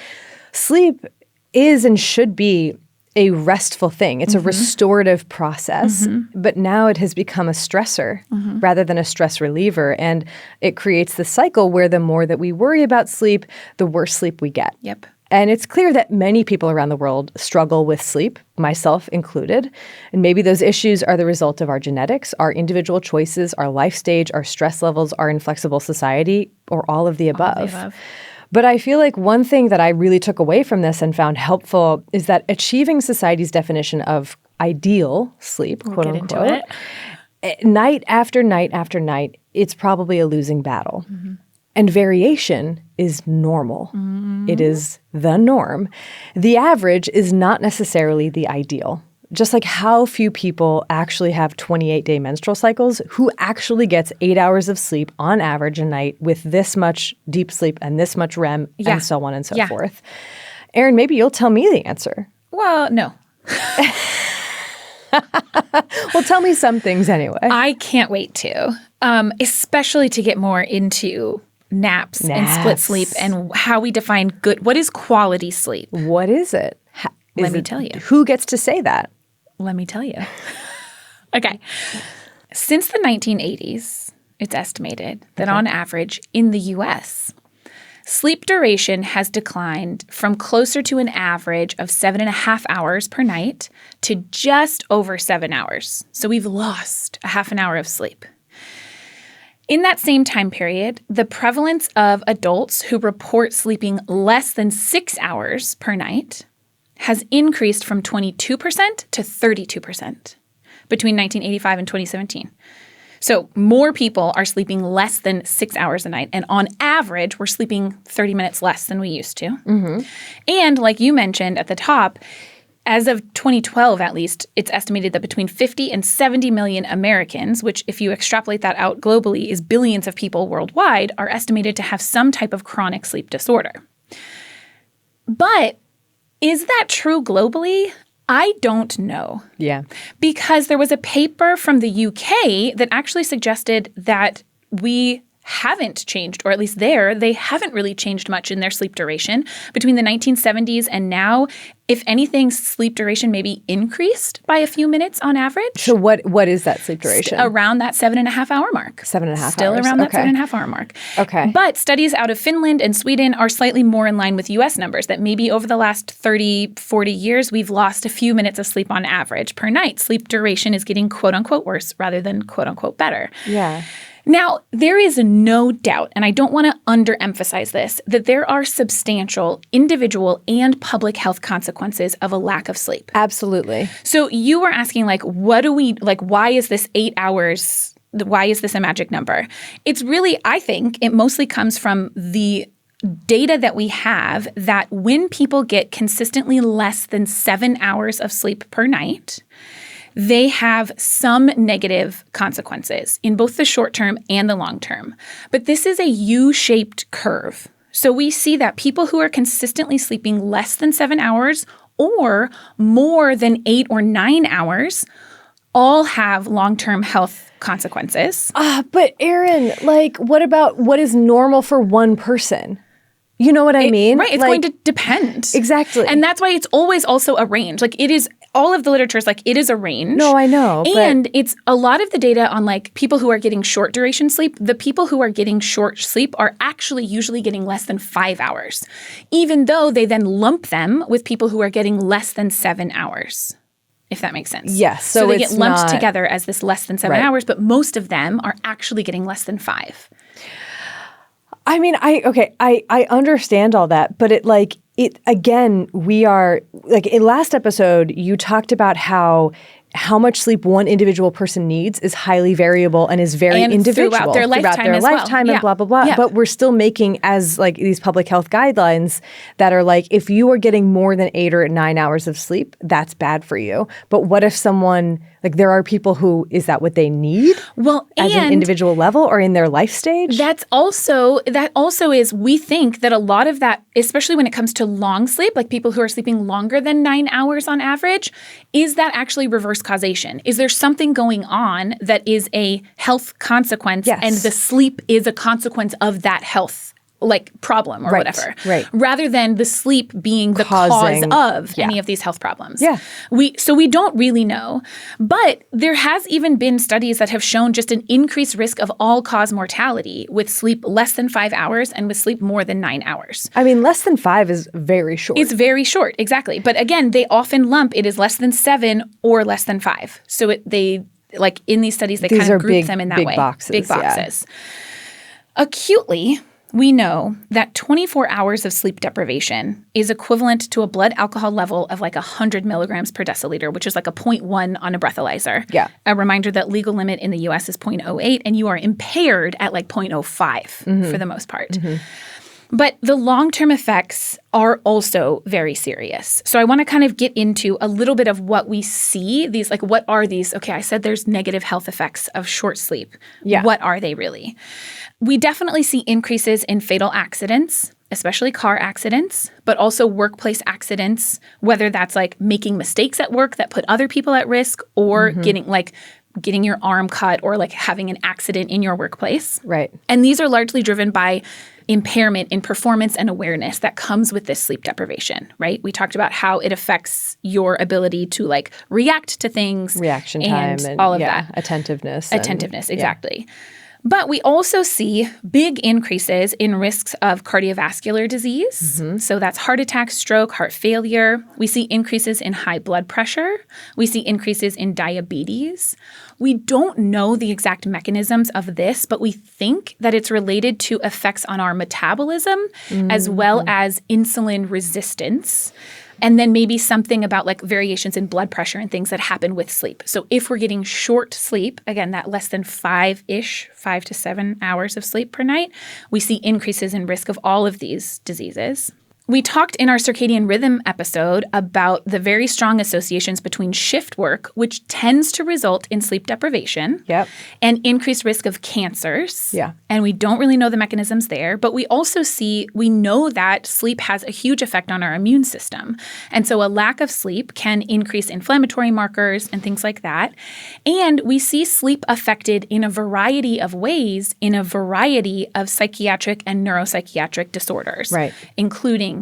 sleep is and should be a restful thing. It's a restorative process, but now it has become a stressor rather than a stress reliever. And it creates the cycle where the more that we worry about sleep, the worse sleep we get. Yep. And it's clear that many people around the world struggle with sleep, myself included. And maybe those issues are the result of our genetics, our individual choices, our life stage, our stress levels, our inflexible society, or all of the above. But I feel like one thing that I really took away from this and found helpful is that achieving society's definition of ideal sleep, quote get into unquote, night after night after night, it's probably a losing battle. And variation is normal. It is the norm. The average is not necessarily the ideal. Just like how few people actually have 28-day menstrual cycles, who actually gets 8 hours of sleep on average a night with this much deep sleep and this much REM and so on and so forth. Erin, maybe you'll tell me the answer. Well, no. Well, tell me some things anyway. I can't wait to, especially to get more into naps and split sleep and how we define good. What is quality sleep? What is it? Let me tell you. Who gets to say that? Let me tell you. Okay. Since the 1980s, it's estimated that on average in the U.S., sleep duration has declined from closer to an average of 7.5 hours per night to just over 7 hours. So we've lost a half an hour of sleep. In that same time period, the prevalence of adults who report sleeping less than 6 hours per night has increased from 22% to 32% between 1985 and 2017. So more people are sleeping less than 6 hours a night. And on average, we're sleeping 30 minutes less than we used to. And like you mentioned at the top, as of 2012, at least, it's estimated that between 50 and 70 million Americans, which if you extrapolate that out globally is billions of people worldwide, are estimated to have some type of chronic sleep disorder. But is that true globally? I don't know. Yeah. Because there was a paper from the UK that actually suggested that we haven't changed, or at least they haven't really changed much in their sleep duration between the 1970s and now. If anything, sleep duration maybe increased by a few minutes on average. So what is that sleep duration? Around that 7.5 hour mark. 7.5 hours. Still around that 7.5 hour mark. Okay. But studies out of Finland and Sweden are slightly more in line with US numbers, that maybe over the last 30, 40 years, we've lost a few minutes of sleep on average per night. Sleep duration is getting quote unquote worse rather than quote unquote better. Yeah. Now, there is no doubt, and I don't want to underemphasize this, that there are substantial individual and public health consequences of a lack of sleep. Absolutely. So you were asking, why is this 8 hours, why is this a magic number? It's really, I think, it mostly comes from the data that we have that when people get consistently less than 7 hours of sleep per night, they have some negative consequences in both the short term and the long term. But this is a U-shaped curve. So we see that people who are consistently sleeping less than 7 hours or more than 8 or 9 hours all have long-term health consequences. But Erin, like, what is normal for one person? You know what I mean? Right. It's like, going to depend. Exactly. And that's why it's always also a range. Like it is, all of the literature is like, it is a range. No, I know. And it's a lot of the data on like people who are getting short duration sleep. The people who are getting short sleep are actually usually getting less than 5 hours, even though they then lump them with people who are getting less than 7 hours. If that makes sense. Yes. So they get lumped together as this less than 7 right. hours, but most of them are actually getting less than 5. I mean, I understand all that, but again, we are like in last episode, you talked about how much sleep one individual person needs is highly variable and is very individual throughout their lifetime and blah, blah, blah. Yeah. But we're still making as like these public health guidelines that are like, if you are getting more than 8 or 9 hours of sleep, that's bad for you. But what if someone, like there are people who, is that what they need? Well, as an individual level or in their life stage? That also is, we think that a lot of that, especially when it comes to long sleep, like people who are sleeping longer than 9 hours on average, is that actually reverse causation? Is there something going on that is a health consequence and the sleep is a consequence of that health like problem or whatever, rather than the sleep being the cause of any of these health problems. Yeah. So we don't really know, but there has even been studies that have shown just an increased risk of all-cause mortality with sleep less than 5 hours and with sleep more than 9 hours. I mean, less than 5 is very short. It's very short, exactly. But again, they often lump it is less than 7 or less than 5. So they like in these studies, they kind of group them in that way. Big boxes. Acutely, we know that 24 hours of sleep deprivation is equivalent to a blood alcohol level of like 100 milligrams per deciliter, which is like a 0.1 on a breathalyzer. Yeah. A reminder that legal limit in the U.S. is 0.08, and you are impaired at like 0.05 for the most part. Mm-hmm. But the long-term effects are also very serious. So I want to kind of get into a little bit of what we see. These, like, what are these? Okay, I said there's negative health effects of short sleep. Yeah. What are they really? We definitely see increases in fatal accidents, especially car accidents, but also workplace accidents, whether that's like making mistakes at work that put other people at risk or getting your arm cut or like having an accident in your workplace. Right. And these are largely driven by impairment in performance and awareness that comes with this sleep deprivation, right? We talked about how it affects your ability to like react to things. Reaction time and all of that. Attentiveness. Exactly. Yeah. But we also see big increases in risks of cardiovascular disease. Mm-hmm. So that's heart attack, stroke, heart failure. We see increases in high blood pressure. We see increases in diabetes. We don't know the exact mechanisms of this, but we think that it's related to effects on our metabolism as well as insulin resistance. And then maybe something about like variations in blood pressure and things that happen with sleep. So if we're getting short sleep, again, that less than 5 to 7 hours of sleep per night, we see increases in risk of all of these diseases. We talked in our circadian rhythm episode about the very strong associations between shift work, which tends to result in sleep deprivation, and increased risk of cancers. Yeah. And we don't really know the mechanisms there, but we also we know that sleep has a huge effect on our immune system. And so a lack of sleep can increase inflammatory markers and things like that. And we see sleep affected in a variety of ways in a variety of psychiatric and neuropsychiatric disorders, including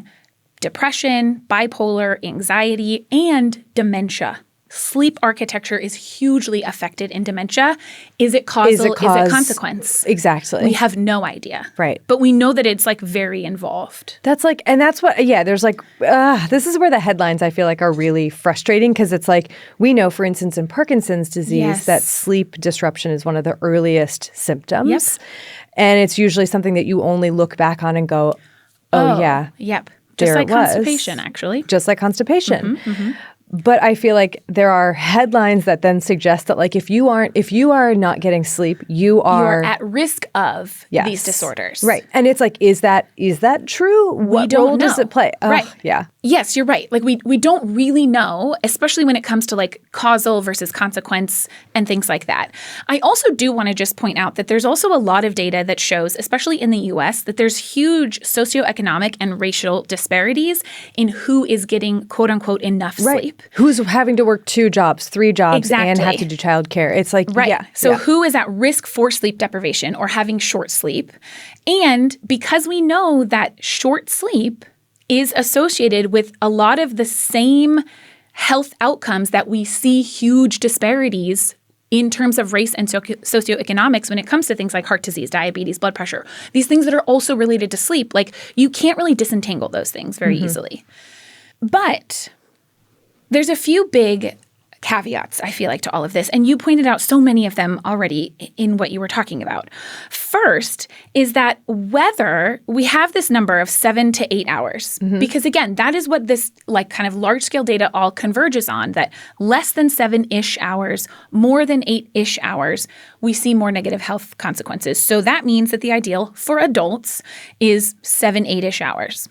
depression, bipolar, anxiety, and dementia. Sleep architecture is hugely affected in dementia. Is it causal? Is it consequence? Exactly. We have no idea. Right. But we know that it's like very involved. That's like, and that's what, there's like, this is where the headlines I feel like are really frustrating because it's like, we know, for instance, in Parkinson's disease that sleep disruption is one of the earliest symptoms. Yep. And it's usually something that you only look back on and go, Yep. Just like constipation, actually. Just like constipation. Mm-hmm, mm-hmm. But I feel like there are headlines that then suggest that like if you are not getting sleep, you are at risk of these disorders. Right. And it's like, is that true? What role does it play? Right. Yeah. Yes, you're right. Like we don't really know, especially when it comes to like causal versus consequence and things like that. I also do want to just point out that there's also a lot of data that shows, especially in the US, that there's huge socioeconomic and racial disparities in who is getting quote unquote enough sleep. Who's having to work 2 jobs, 3 jobs, and have to do childcare. It's like, So who is at risk for sleep deprivation or having short sleep? And because we know that short sleep is associated with a lot of the same health outcomes that we see huge disparities in terms of race and socioeconomics when it comes to things like heart disease, diabetes, blood pressure, these things that are also related to sleep. Like you can't really disentangle those things very easily. But there's a few big caveats, I feel like, to all of this. And you pointed out so many of them already in what you were talking about. First is that whether we have this number of 7 to 8 hours, because again, that is what this like kind of large scale data all converges on, that less than 7-ish hours, more than 8-ish hours, we see more negative health consequences. So that means that the ideal for adults is 7, 8-ish hours.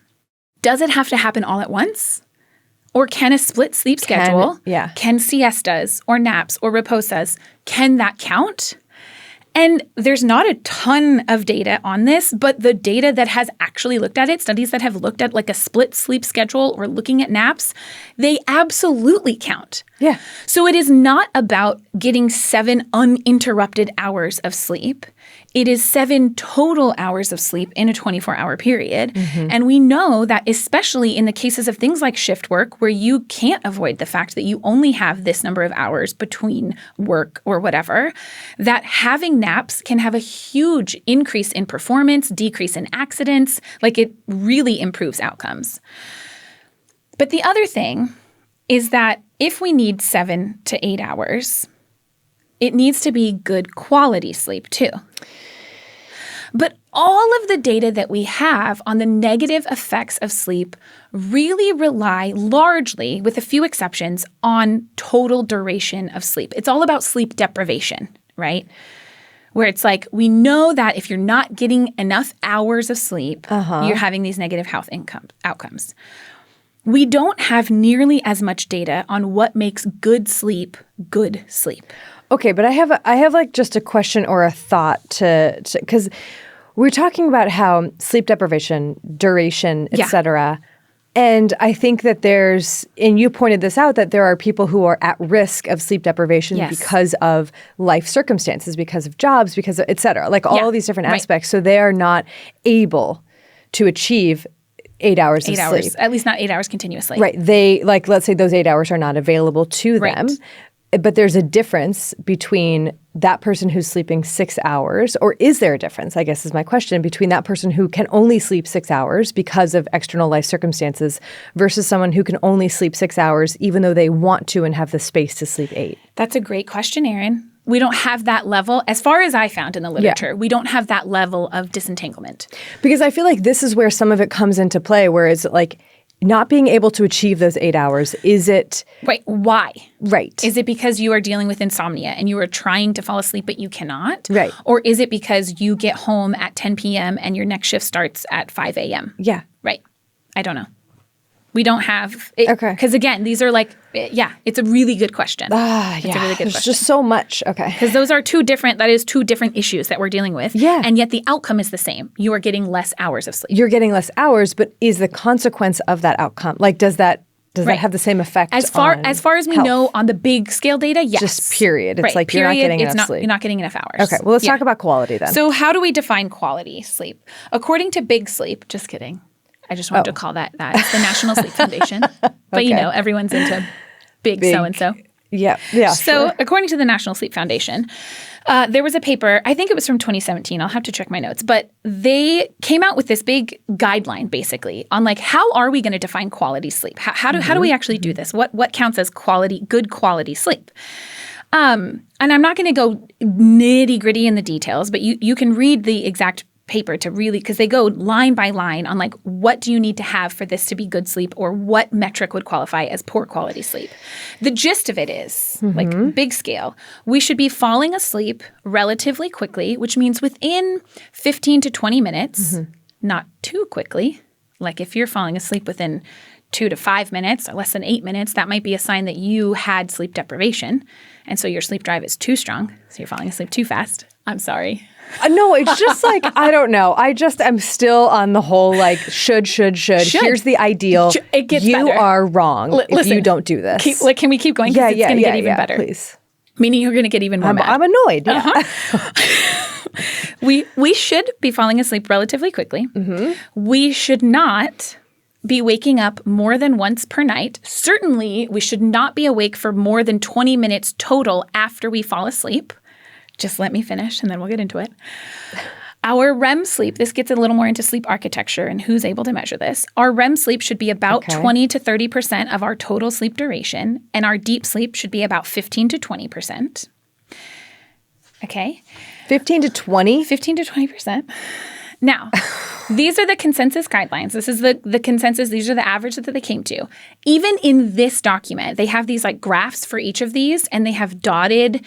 Does it have to happen all at once? Or can a split sleep schedule, can siestas or naps or reposas, can that count? And there's not a ton of data on this, but the data that has actually looked at it, studies that have looked at like a split sleep schedule or looking at naps, they absolutely count. Yeah. So it is not about getting 7 uninterrupted hours of sleep. It is 7 total hours of sleep in a 24-hour period. And we know that especially in the cases of things like shift work, where you can't avoid the fact that you only have this number of hours between work or whatever, that having naps can have a huge increase in performance, decrease in accidents. Like it really improves outcomes. But the other thing is that if we need 7 to 8 hours, it needs to be good quality sleep too. But all of the data that we have on the negative effects of sleep really rely largely, with a few exceptions, on total duration of sleep. It's all about sleep deprivation, right? Where it's like, we know that if you're not getting enough hours of sleep, you're having these negative health outcomes. We don't have nearly as much data on what makes good sleep good sleep. Okay, but I have like just a question or a thought to because we're talking about how sleep deprivation, duration, et cetera. And I think that and you pointed this out, that there are people who are at risk of sleep deprivation because of life circumstances, because of jobs, because of et cetera, like all of these different aspects. So they are not able to achieve 8 hours of sleep. At least not 8 hours continuously. Right. They, like, let's say those 8 hours are not available to them. But there's a difference between that person who's sleeping 6 hours, or is there a difference, I guess is my question, between that person who can only sleep 6 hours because of external life circumstances versus someone who can only sleep 6 hours even though they want to and have the space to sleep 8? That's a great question, Erin. We don't have that level, as far as I found in the literature, we don't have that level of disentanglement. Because I feel like this is where some of it comes into play, where it's like, not being able to achieve those 8 hours, is it... Right. Why? Right. Is it because you are dealing with insomnia and you are trying to fall asleep but you cannot? Right. Or is it because you get home at 10 p.m. and your next shift starts at 5 a.m.? Yeah. Right. I don't know. We don't have... Okay. Because again, these are like... it's a really good question. It's a really good There's question. just so much. Okay. Because those are two different issues that we're dealing with. Yeah. And yet the outcome is the same. You are getting less hours of sleep. You're getting less hours, but is the consequence of that outcome, like, does that have the same effect as far as we know on the big scale data? Yes. Just period. It's like you're not getting enough sleep. You're not getting enough hours. Okay. Well, let's talk about quality then. So how do we define quality sleep? According to Big Sleep, just kidding. I just wanted to call that. It's the National Sleep Foundation. But you know, everyone's into big so-and-so. Yeah. So according to the National Sleep Foundation, there was a paper, I think it was from 2017. I'll have to check my notes. But they came out with this big guideline, basically, on like, how are we going to define quality sleep? How do we actually do this? What counts as good quality sleep? And I'm not going to go nitty-gritty in the details, but you can read the exact paper to really, because they go line by line on like, what do you need to have for this to be good sleep, or what metric would qualify as poor quality sleep. The gist of it is, like big scale, we should be falling asleep relatively quickly, which means within 15 to 20 minutes, not too quickly. Like if you're falling asleep within 2 to 5 minutes or less than 8 minutes, that might be a sign that you had sleep deprivation. And so your sleep drive is too strong. So you're falling asleep too fast. I'm sorry. No, it's just like, I don't know. I'm still on the whole like should. Here's the ideal. It gets you better. are wrong if you don't do this. Can we keep going? Because it's going to get even better. Please. Meaning you're going to get even more mad. I'm annoyed. Yeah. We should be falling asleep relatively quickly. Mm-hmm. We should not be waking up more than once per night. Certainly, we should not be awake for more than 20 minutes total after we fall asleep. Just let me finish and then we'll get into it. Our REM sleep, this gets a little more into sleep architecture and who's able to measure this. Our REM sleep should be about 20 to 30% of our total sleep duration, and our deep sleep should be about 15 to 20%. Okay? 15 to 20? 15 to 20%. Now, these are the consensus guidelines. This is the consensus. These are the average that they came to. Even in this document, they have these like graphs for each of these, and they have dotted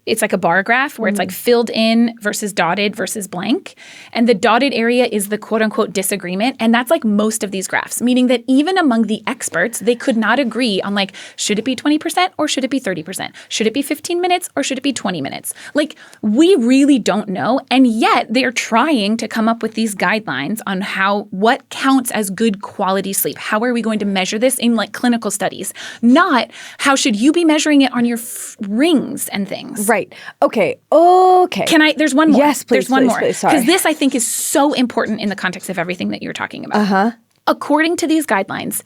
it's like a bar graph where it's like filled in versus dotted versus blank. And the dotted area is the quote unquote disagreement. And that's like most of these graphs, meaning that even among the experts, they could not agree on like, should it be 20% or should it be 30%? Should it be 15 minutes or should it be 20 minutes? Like, we really don't know. And yet they're trying to come up with these guidelines on what counts as good quality sleep. How are we going to measure this in like clinical studies? Not how should you be measuring it on your rings and things. Right. Okay. There's one more. Yes, please. There's one more. Sorry. Because this, I think, is so important in the context of everything that you're talking about. According to these guidelines,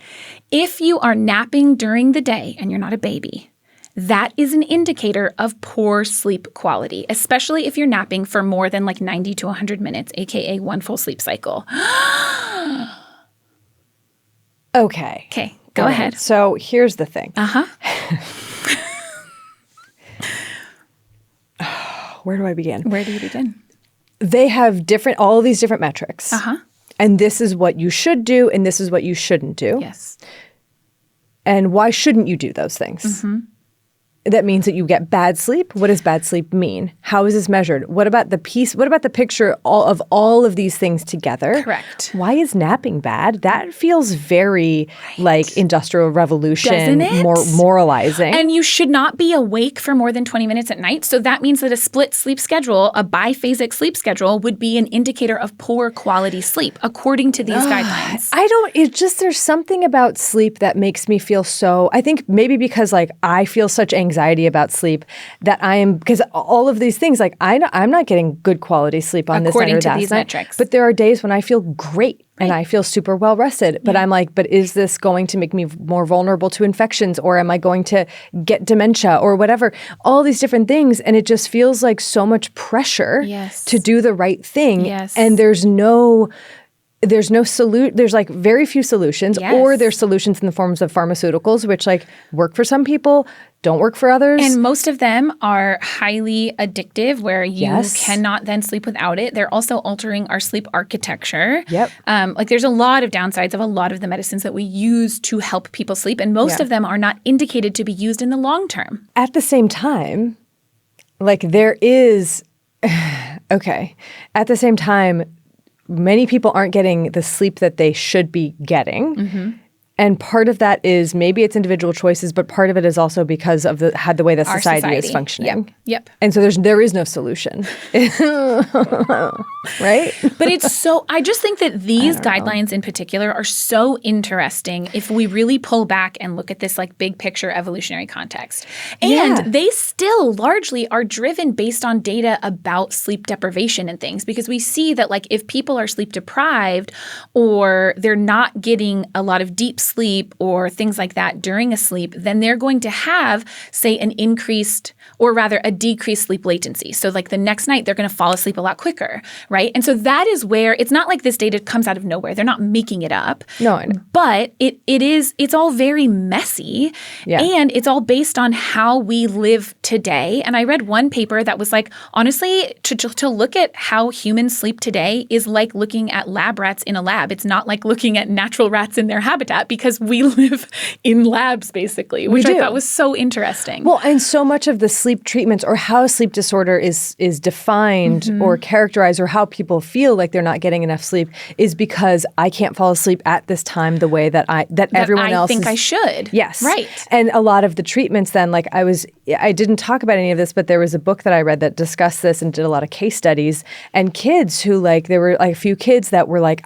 if you are napping during the day and you're not a baby, that is an indicator of poor sleep quality, especially if you're napping for more than like 90 to 100 minutes, aka one full sleep cycle. Okay. Okay. Go ahead. So here's the thing. Where do I begin? Where do you begin? They have all of these different metrics. And this is what you should do, and this is what you shouldn't do. Yes. And why shouldn't you do those things? That means that you get bad sleep. What does bad sleep mean? How is this measured? What about the picture of all of these things together? Correct. Why is napping bad? That feels very like Industrial Revolution, doesn't it? More moralizing. And you should not be awake for more than 20 minutes at night. So that means that a split sleep schedule, a biphasic sleep schedule, would be an indicator of poor quality sleep, according to these guidelines. There's something about sleep that makes me feel so, I think maybe because like I feel such anxiety about sleep that because all of these things, like I'm not getting good quality sleep on according this night or to these night, metrics. but there are days when I feel great and I feel super well rested. But I'm like, but is this going to make me more vulnerable to infections, or am I going to get dementia or whatever? All these different things, and it just feels like so much pressure to do the right thing. And there's like very few solutions, or there's solutions in the forms of pharmaceuticals, which like work for some people, don't work for others. And most of them are highly addictive, where you cannot then sleep without it. They're also altering our sleep architecture. Like there's a lot of downsides of a lot of the medicines that we use to help people sleep, and most of them are not indicated to be used in the long term. At the same time, like there is, at the same time, many people aren't getting the sleep that they should be getting. And part of that is maybe it's individual choices, but part of it is also because of the way that society is functioning. And so there is no solution. Right? But I just think that these guidelines in particular are so interesting if we really pull back and look at this like big picture evolutionary context. And they still largely are driven based on data about sleep deprivation and things, because we see that like if people are sleep deprived or they're not getting a lot of deep sleep or things like that during a sleep, then they're going to have, say, an increased or rather a decreased sleep latency. So like the next night, they're going to fall asleep a lot quicker, right? And so that is where it's not like this data comes out of nowhere. They're not making it up. No, I know. But it's all very messy, and it's all based on how we live today. And I read one paper that was like, honestly, to look at how humans sleep today is like looking at lab rats in a lab. It's not like looking at natural rats in their habitat, because we live in labs, basically, which I thought was so interesting. Well, and so much of the sleep treatments or how sleep disorder is defined or characterized or how people feel like they're not getting enough sleep is because I can't fall asleep at this time the way that everyone else think I should. Yes. Right. And a lot of the treatments then, like I didn't talk about any of this, but there was a book that I read that discussed this and did a lot of case studies, and kids who there were like a few kids that were like,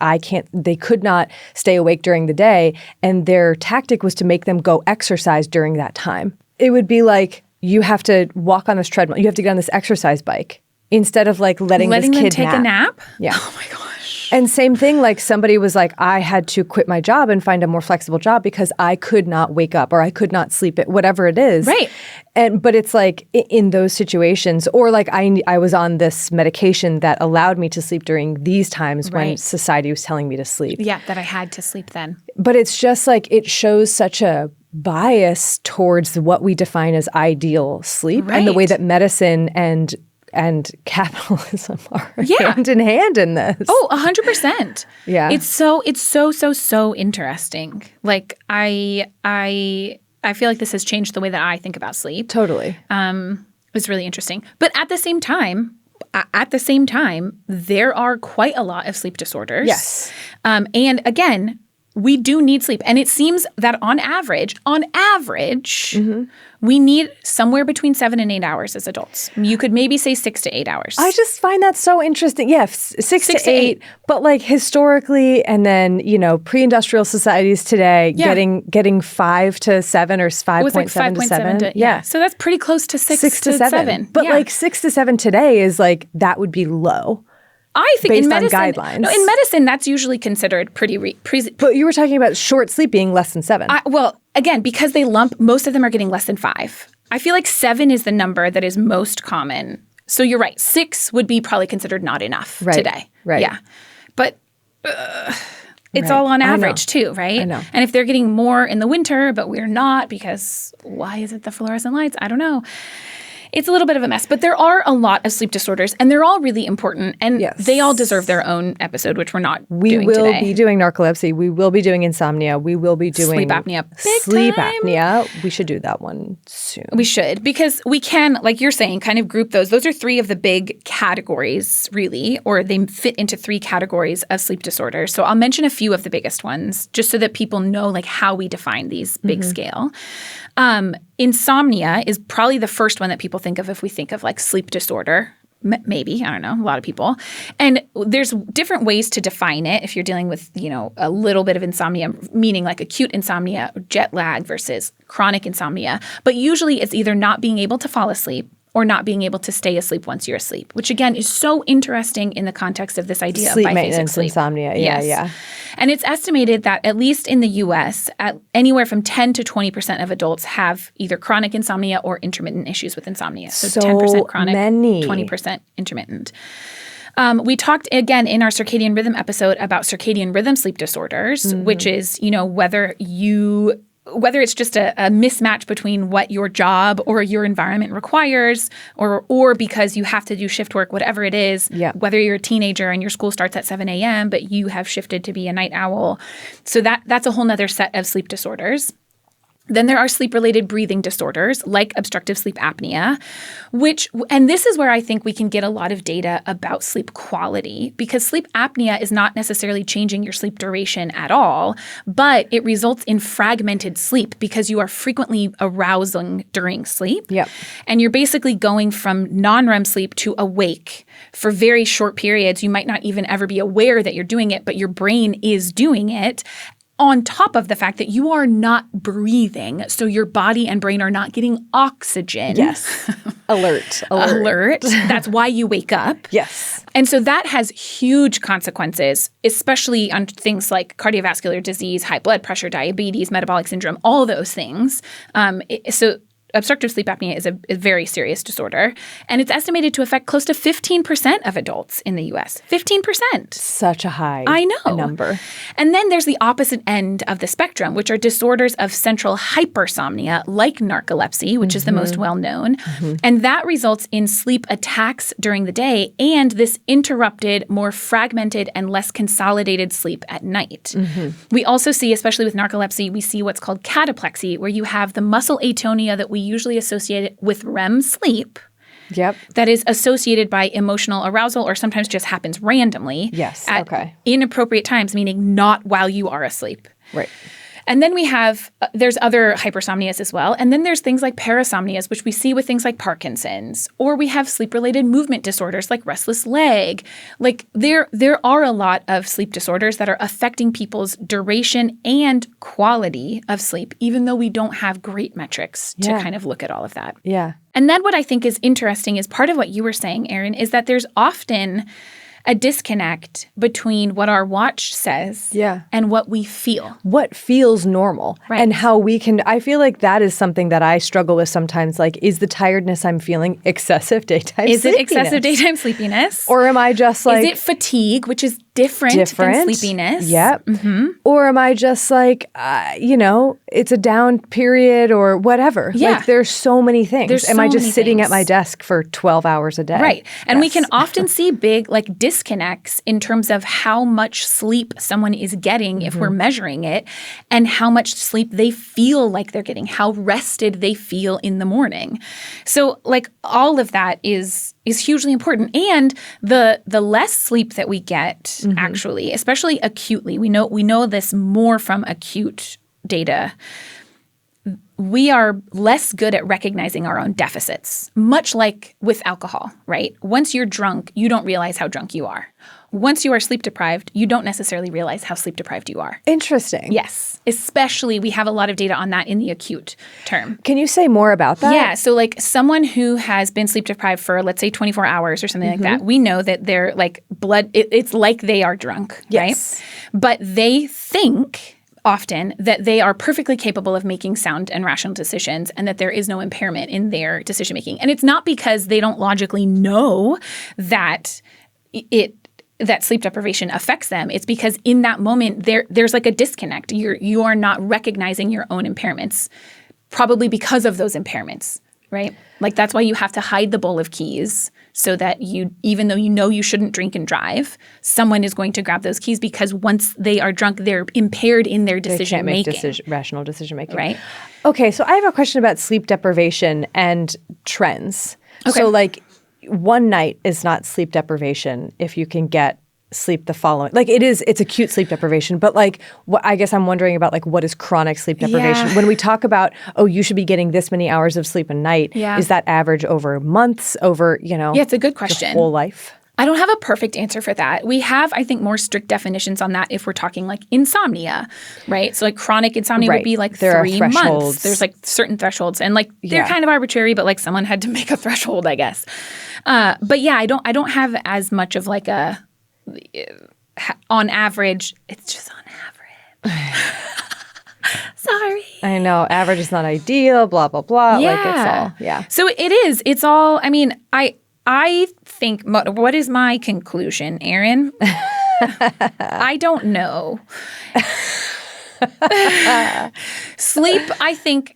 they could not stay awake during the day, and their tactic was to make them go exercise during that time. It would be like, you have to walk on this treadmill, you have to get on this exercise bike, instead of like letting this them kid take a nap. Yeah. Oh my gosh. And same thing, like somebody was like, I had to quit my job and find a more flexible job because I could not wake up or I could not sleep at whatever it is. Right. But it's like in those situations, or like I was on this medication that allowed me to sleep during these times when society was telling me to sleep. Yeah, that I had to sleep then. But it's just like it shows such a bias towards what we define as ideal sleep and the way that medicine and capitalism are hand in hand in this. Oh, 100%. Yeah. It's so interesting. Like I feel like this has changed the way that I think about sleep. Totally. It's really interesting. But at the same time, there are quite a lot of sleep disorders. Yes. And again, we do need sleep. And it seems that on average, we need somewhere between 7 and 8 hours as adults. You could maybe say 6 to 8 hours. I just find that so interesting. Yeah, 6 to 8. But like historically, and then, pre-industrial societies today, getting 5 to 7 or 5.7 to 7. Yeah. So that's pretty close to 6 to 7. But like 6 to 7 today is like, that would be low. I think based in medicine, on guidelines. No, in medicine, that's usually considered pretty. But you were talking about short sleep being less than 7. Well, again, because they lump, most of them are getting less than 5. I feel like 7 is the number that is most common. So you're right. 6 would be probably considered not enough today. Right. Yeah. But it's all on average too, right? I know. And if they're getting more in the winter, but we're not because why is it the fluorescent lights? I don't know. It's a little bit of a mess, but there are a lot of sleep disorders, and they're all really important, and they all deserve their own episode, which we're not doing today. We will be doing narcolepsy. We will be doing insomnia. We will be doing sleep apnea. Sleep apnea. We should do that one soon. We should, because we can, like you're saying, kind of group those. Those are 3 of the big categories, really, or they fit into 3 categories of sleep disorders. So I'll mention a few of the biggest ones, just so that people know like how we define these big scale. Insomnia is probably the first one that people think of if we think of like sleep disorder. Maybe, I don't know, a lot of people. And there's different ways to define it if you're dealing with, a little bit of insomnia, meaning like acute insomnia, jet lag versus chronic insomnia. But usually it's either not being able to fall asleep or not being able to stay asleep once you're asleep, which again is so interesting in the context of this idea sleep of biphasic maintenance sleep. Insomnia. Yeah. And it's estimated that at least in the U.S., anywhere from 10 to 20% of adults have either chronic insomnia or intermittent issues with insomnia. So 10% chronic, 20% intermittent. We talked again in our circadian rhythm episode about circadian rhythm sleep disorders, which is, whether it's just a mismatch between what your job or your environment requires or because you have to do shift work, whatever it is, whether you're a teenager and your school starts at 7 a.m., but you have shifted to be a night owl. So that's a whole nother set of sleep disorders. Then there are sleep-related breathing disorders like obstructive sleep apnea, and this is where I think we can get a lot of data about sleep quality, because sleep apnea is not necessarily changing your sleep duration at all, but it results in fragmented sleep because you are frequently arousing during sleep. Yep. And you're basically going from non-REM sleep to awake for very short periods. You might not even ever be aware that you're doing it, but your brain is doing it. On top of the fact that you are not breathing, so your body and brain are not getting oxygen. Yes. Alert. That's why you wake up. Yes. And so that has huge consequences, especially on things like cardiovascular disease, high blood pressure, diabetes, metabolic syndrome, all those things. So obstructive sleep apnea is a very serious disorder, and it's estimated to affect close to 15% of adults in the U.S. 15%. Such a high number. And then there's the opposite end of the spectrum, which are disorders of central hypersomnia, like narcolepsy, which is the most well-known. And that results in sleep attacks during the day and this interrupted, more fragmented, and less consolidated sleep at night. We also see, especially with narcolepsy, we see what's called cataplexy, where you have the muscle atonia that we usually associate with REM sleep. Yep. That is associated by emotional arousal or sometimes just happens randomly. Yes. At inappropriate times, meaning not while you are asleep. Right. And then we have, there's other hypersomnias as well. And then there's things like parasomnias, which we see with things like Parkinson's. Or we have sleep-related movement disorders like restless leg. Like there are a lot of sleep disorders that are affecting people's duration and quality of sleep, even though we don't have great metrics to kind of look at all of that. Yeah. And then what I think is interesting is part of what you were saying, Erin, is that there's often a disconnect between what our watch says and what we feel. What feels normal and how we can – I feel like that is something that I struggle with sometimes. Like, is the tiredness I'm feeling excessive daytime sleepiness? Is it excessive daytime sleepiness? Or am I just like – is it fatigue, which is different than sleepiness? Yep. Or am I just like, it's a down period or whatever? Yeah. Like there's so many things. Am I just sitting at my desk for 12 hours a day? Right. And we can often see big like disconnects in terms of how much sleep someone is getting if we're measuring it and how much sleep they feel like they're getting, how rested they feel in the morning. So like all of that is hugely important. And the less sleep that we get actually, especially acutely, we know this more from acute data. We are less good at recognizing our own deficits, much like with alcohol, right? Once you're drunk, you don't realize how drunk you are. Once you are sleep deprived, you don't necessarily realize how sleep deprived you are. Interesting. Yes. Especially, we have a lot of data on that in the acute term. Can you say more about that? Yeah. So like someone who has been sleep deprived for, let's say, 24 hours or something like that, we know that they're like it's like they are drunk, right? But they think often that they are perfectly capable of making sound and rational decisions and that there is no impairment in their decision making. And it's not because they don't logically know that that sleep deprivation affects them. It's because in that moment there's like a disconnect. You are not recognizing your own impairments, probably because of those impairments, right? Like that's why you have to hide the bowl of keys so that even though you know you shouldn't drink and drive, someone is going to grab those keys because once they are drunk, they're impaired in their decision making. They can't make rational decision making. Right. Okay, so I have a question about sleep deprivation and trends. Okay. So like one night is not sleep deprivation if you can get sleep the following. Like it's acute sleep deprivation, but like I guess I'm wondering about like what is chronic sleep deprivation? Yeah. When we talk about, you should be getting this many hours of sleep a night, is that average over months, over, Yeah, it's a good question. Your whole life? I don't have a perfect answer for that. We have, I think, more strict definitions on that if we're talking like insomnia, right? So like chronic insomnia would be like there 3 months. There's like certain thresholds and like they're kind of arbitrary, but like someone had to make a threshold, I guess. But yeah, I don't have as much of like a on average. It's just on average. Sorry. I know. Average is not ideal, blah, blah, blah. Yeah. Like it's all, So it is. It's all, I mean, I think, what is my conclusion, Erin? I don't know. Sleep, I think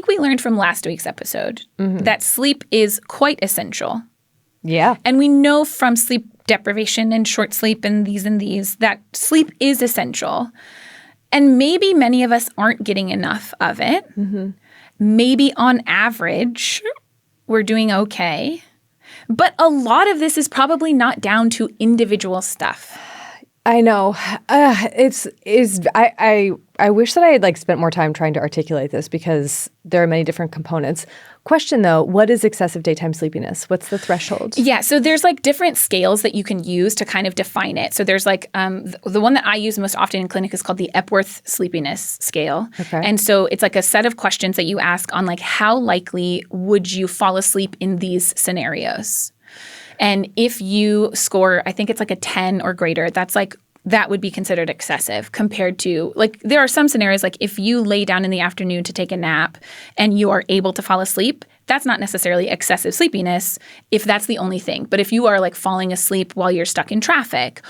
we learned from last week's episode that sleep is quite essential. Yeah. And we know from sleep deprivation and short sleep and these that sleep is essential. And maybe many of us aren't getting enough of it. Maybe on average, we're doing okay. But a lot of this is probably not down to individual stuff. I know. I wish that I had like spent more time trying to articulate this because there are many different components. Question though, what is excessive daytime sleepiness? What's the threshold? Yeah, so there's like different scales that you can use to kind of define it. So there's like the one that I use most often in clinic is called the Epworth Sleepiness Scale. Okay. And so it's like a set of questions that you ask on like how likely would you fall asleep in these scenarios? And if you score, I think it's like a 10 or greater, that's like that would be considered excessive compared to, like, there are some scenarios, like if you lay down in the afternoon to take a nap and you are able to fall asleep, that's not necessarily excessive sleepiness if that's the only thing. But if you are like falling asleep while you're stuck in traffic,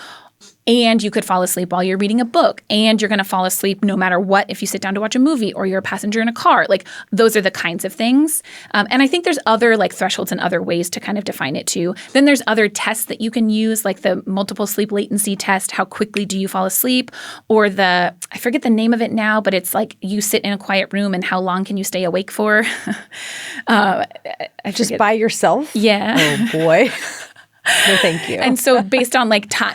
and you could fall asleep while you're reading a book, and you're going to fall asleep no matter what if you sit down to watch a movie or you're a passenger in a car. Like, those are the kinds of things. And I think there's other like thresholds and other ways to kind of define it too. Then there's other tests that you can use, like the multiple sleep latency test. How quickly do you fall asleep? Or I forget the name of it now, but it's like you sit in a quiet room and how long can you stay awake for? Just by yourself? Yeah. Oh, boy. No, thank you. And so based on like time,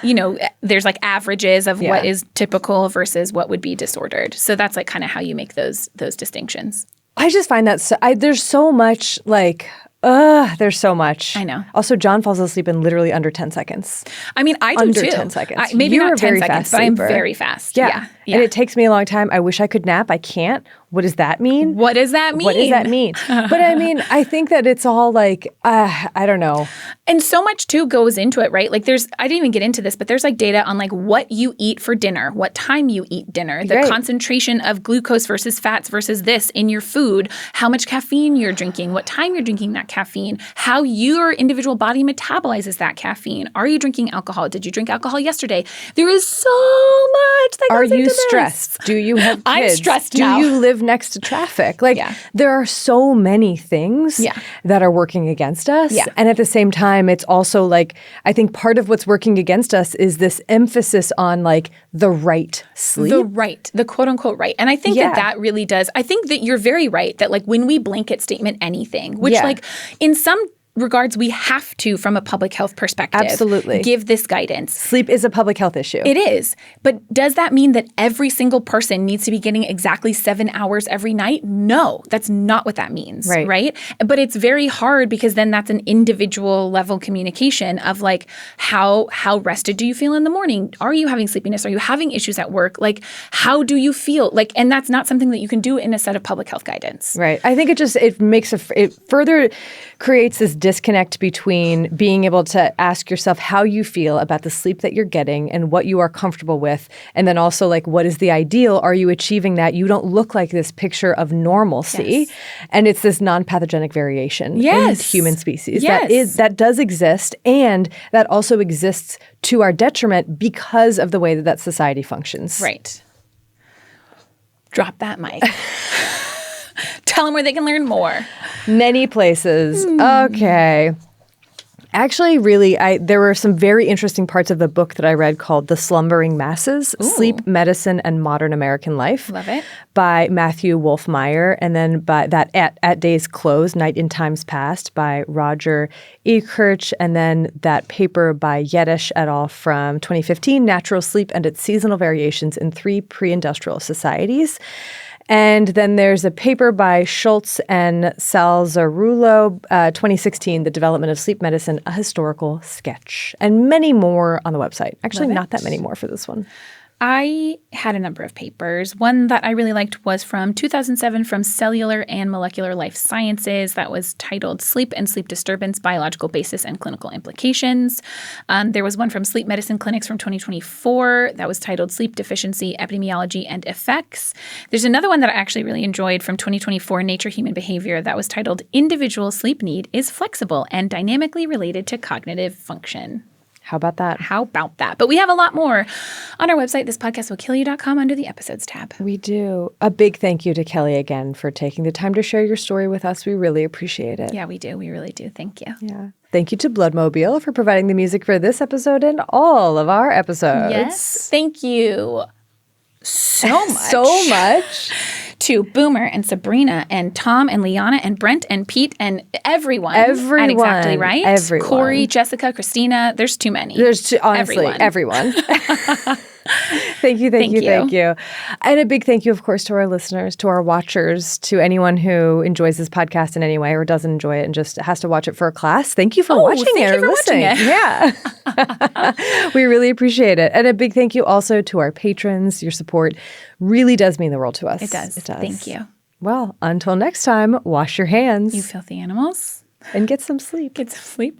there's like averages of what is typical versus what would be disordered. So that's like kind of how you make those distinctions. I just find that there's so much like, there's so much. I know. Also, John falls asleep in literally under 10 seconds. I mean, I do under too. 10 seconds. Maybe You're not a 10 very seconds, fast but I'm sleeper. very fast. Yeah. And it takes me a long time. I wish I could nap. I can't. What does that mean? What does that mean? What does that mean? But I mean, I think that it's all like, I don't know. And so much too goes into it, right? Like I didn't even get into this, but there's like data on like what you eat for dinner, what time you eat dinner, the concentration of glucose versus fats versus this in your food, how much caffeine you're drinking, what time you're drinking that caffeine, how your individual body metabolizes that caffeine. Are you drinking alcohol? Did you drink alcohol yesterday? There is so much that goes into this. Are you stressed? Do you have kids? I'm stressed Do now. you live next to traffic? Like, there are so many things that are working against us. Yeah. And at the same time, it's also like, I think part of what's working against us is this emphasis on like the right sleep. The quote unquote right. And I think that really does. I think that you're very right that like when we blanket statement anything, which like in some regards we have to from a public health perspective. Absolutely. Give this guidance. Sleep is a public health issue. It is. But does that mean that every single person needs to be getting exactly 7 hours every night? No, that's not what that means. Right? But it's very hard because then that's an individual level communication of like how rested do you feel in the morning? Are you having sleepiness? Are you having issues at work? Like how do you feel? Like, and that's not something that you can do in a set of public health guidance. Right. I think it further creates this disconnect between being able to ask yourself how you feel about the sleep that you're getting and what you are comfortable with. And then also like, what is the ideal? Are you achieving that? You don't look like this picture of normalcy. Yes. And it's this non-pathogenic variation in human species that does exist. And that also exists to our detriment because of the way that society functions. Right. Drop that mic. Tell them where they can learn more. Many places. Okay. Actually, really, there were some very interesting parts of the book that I read called The Slumbering Masses, Sleep, Medicine, and Modern American Life. Love it. By Matthew Wolfmeyer. And then by that At Day's Close, Night in Times Past by Roger Ekirch. And then that paper by Yedish et al. From 2015, Natural Sleep and Its Seasonal Variations in 3 Pre-Industrial Societies. And then there's a paper by Schultz and Salzarulo, 2016, The Development of Sleep Medicine, A Historical Sketch. And many more on the website. Actually, not that many more for this one. I had a number of papers. One that I really liked was from 2007 from Cellular and Molecular Life Sciences that was titled Sleep and Sleep Disturbance, Biological Basis and Clinical Implications. There was one from Sleep Medicine Clinics from 2024 that was titled Sleep Deficiency, Epidemiology and Effects. There's another one that I actually really enjoyed from 2024, Nature Human Behavior, that was titled Individual Sleep Need is Flexible and Dynamically Related to Cognitive Function. How about that? How about that? But we have a lot more on our website, thispodcastwillkillyou.com, under the episodes tab. We do. A big thank you to Kelly again for taking the time to share your story with us. We really appreciate it. Yeah, we do. We really do. Thank you. Yeah. Thank you to Bloodmobile for providing the music for this episode and all of our episodes. Yes. Thank you so much. So much. To Boomer and Sabrina and Tom and Liana and Brent and Pete and everyone. Everyone. At Exactly Right. Everyone. Corey, Jessica, Christina. There's too many. Honestly, everyone. Thank you. And a big thank you, of course, to our listeners, to our watchers, to anyone who enjoys this podcast in any way or doesn't enjoy it and just has to watch it for a class. Thank you for watching it or listening. Yeah. We really appreciate it. And a big thank you also to our patrons. Your support really does mean the world to us. It does. Thank you. Well, until next time, wash your hands. You filthy animals. And get some sleep. Get some sleep.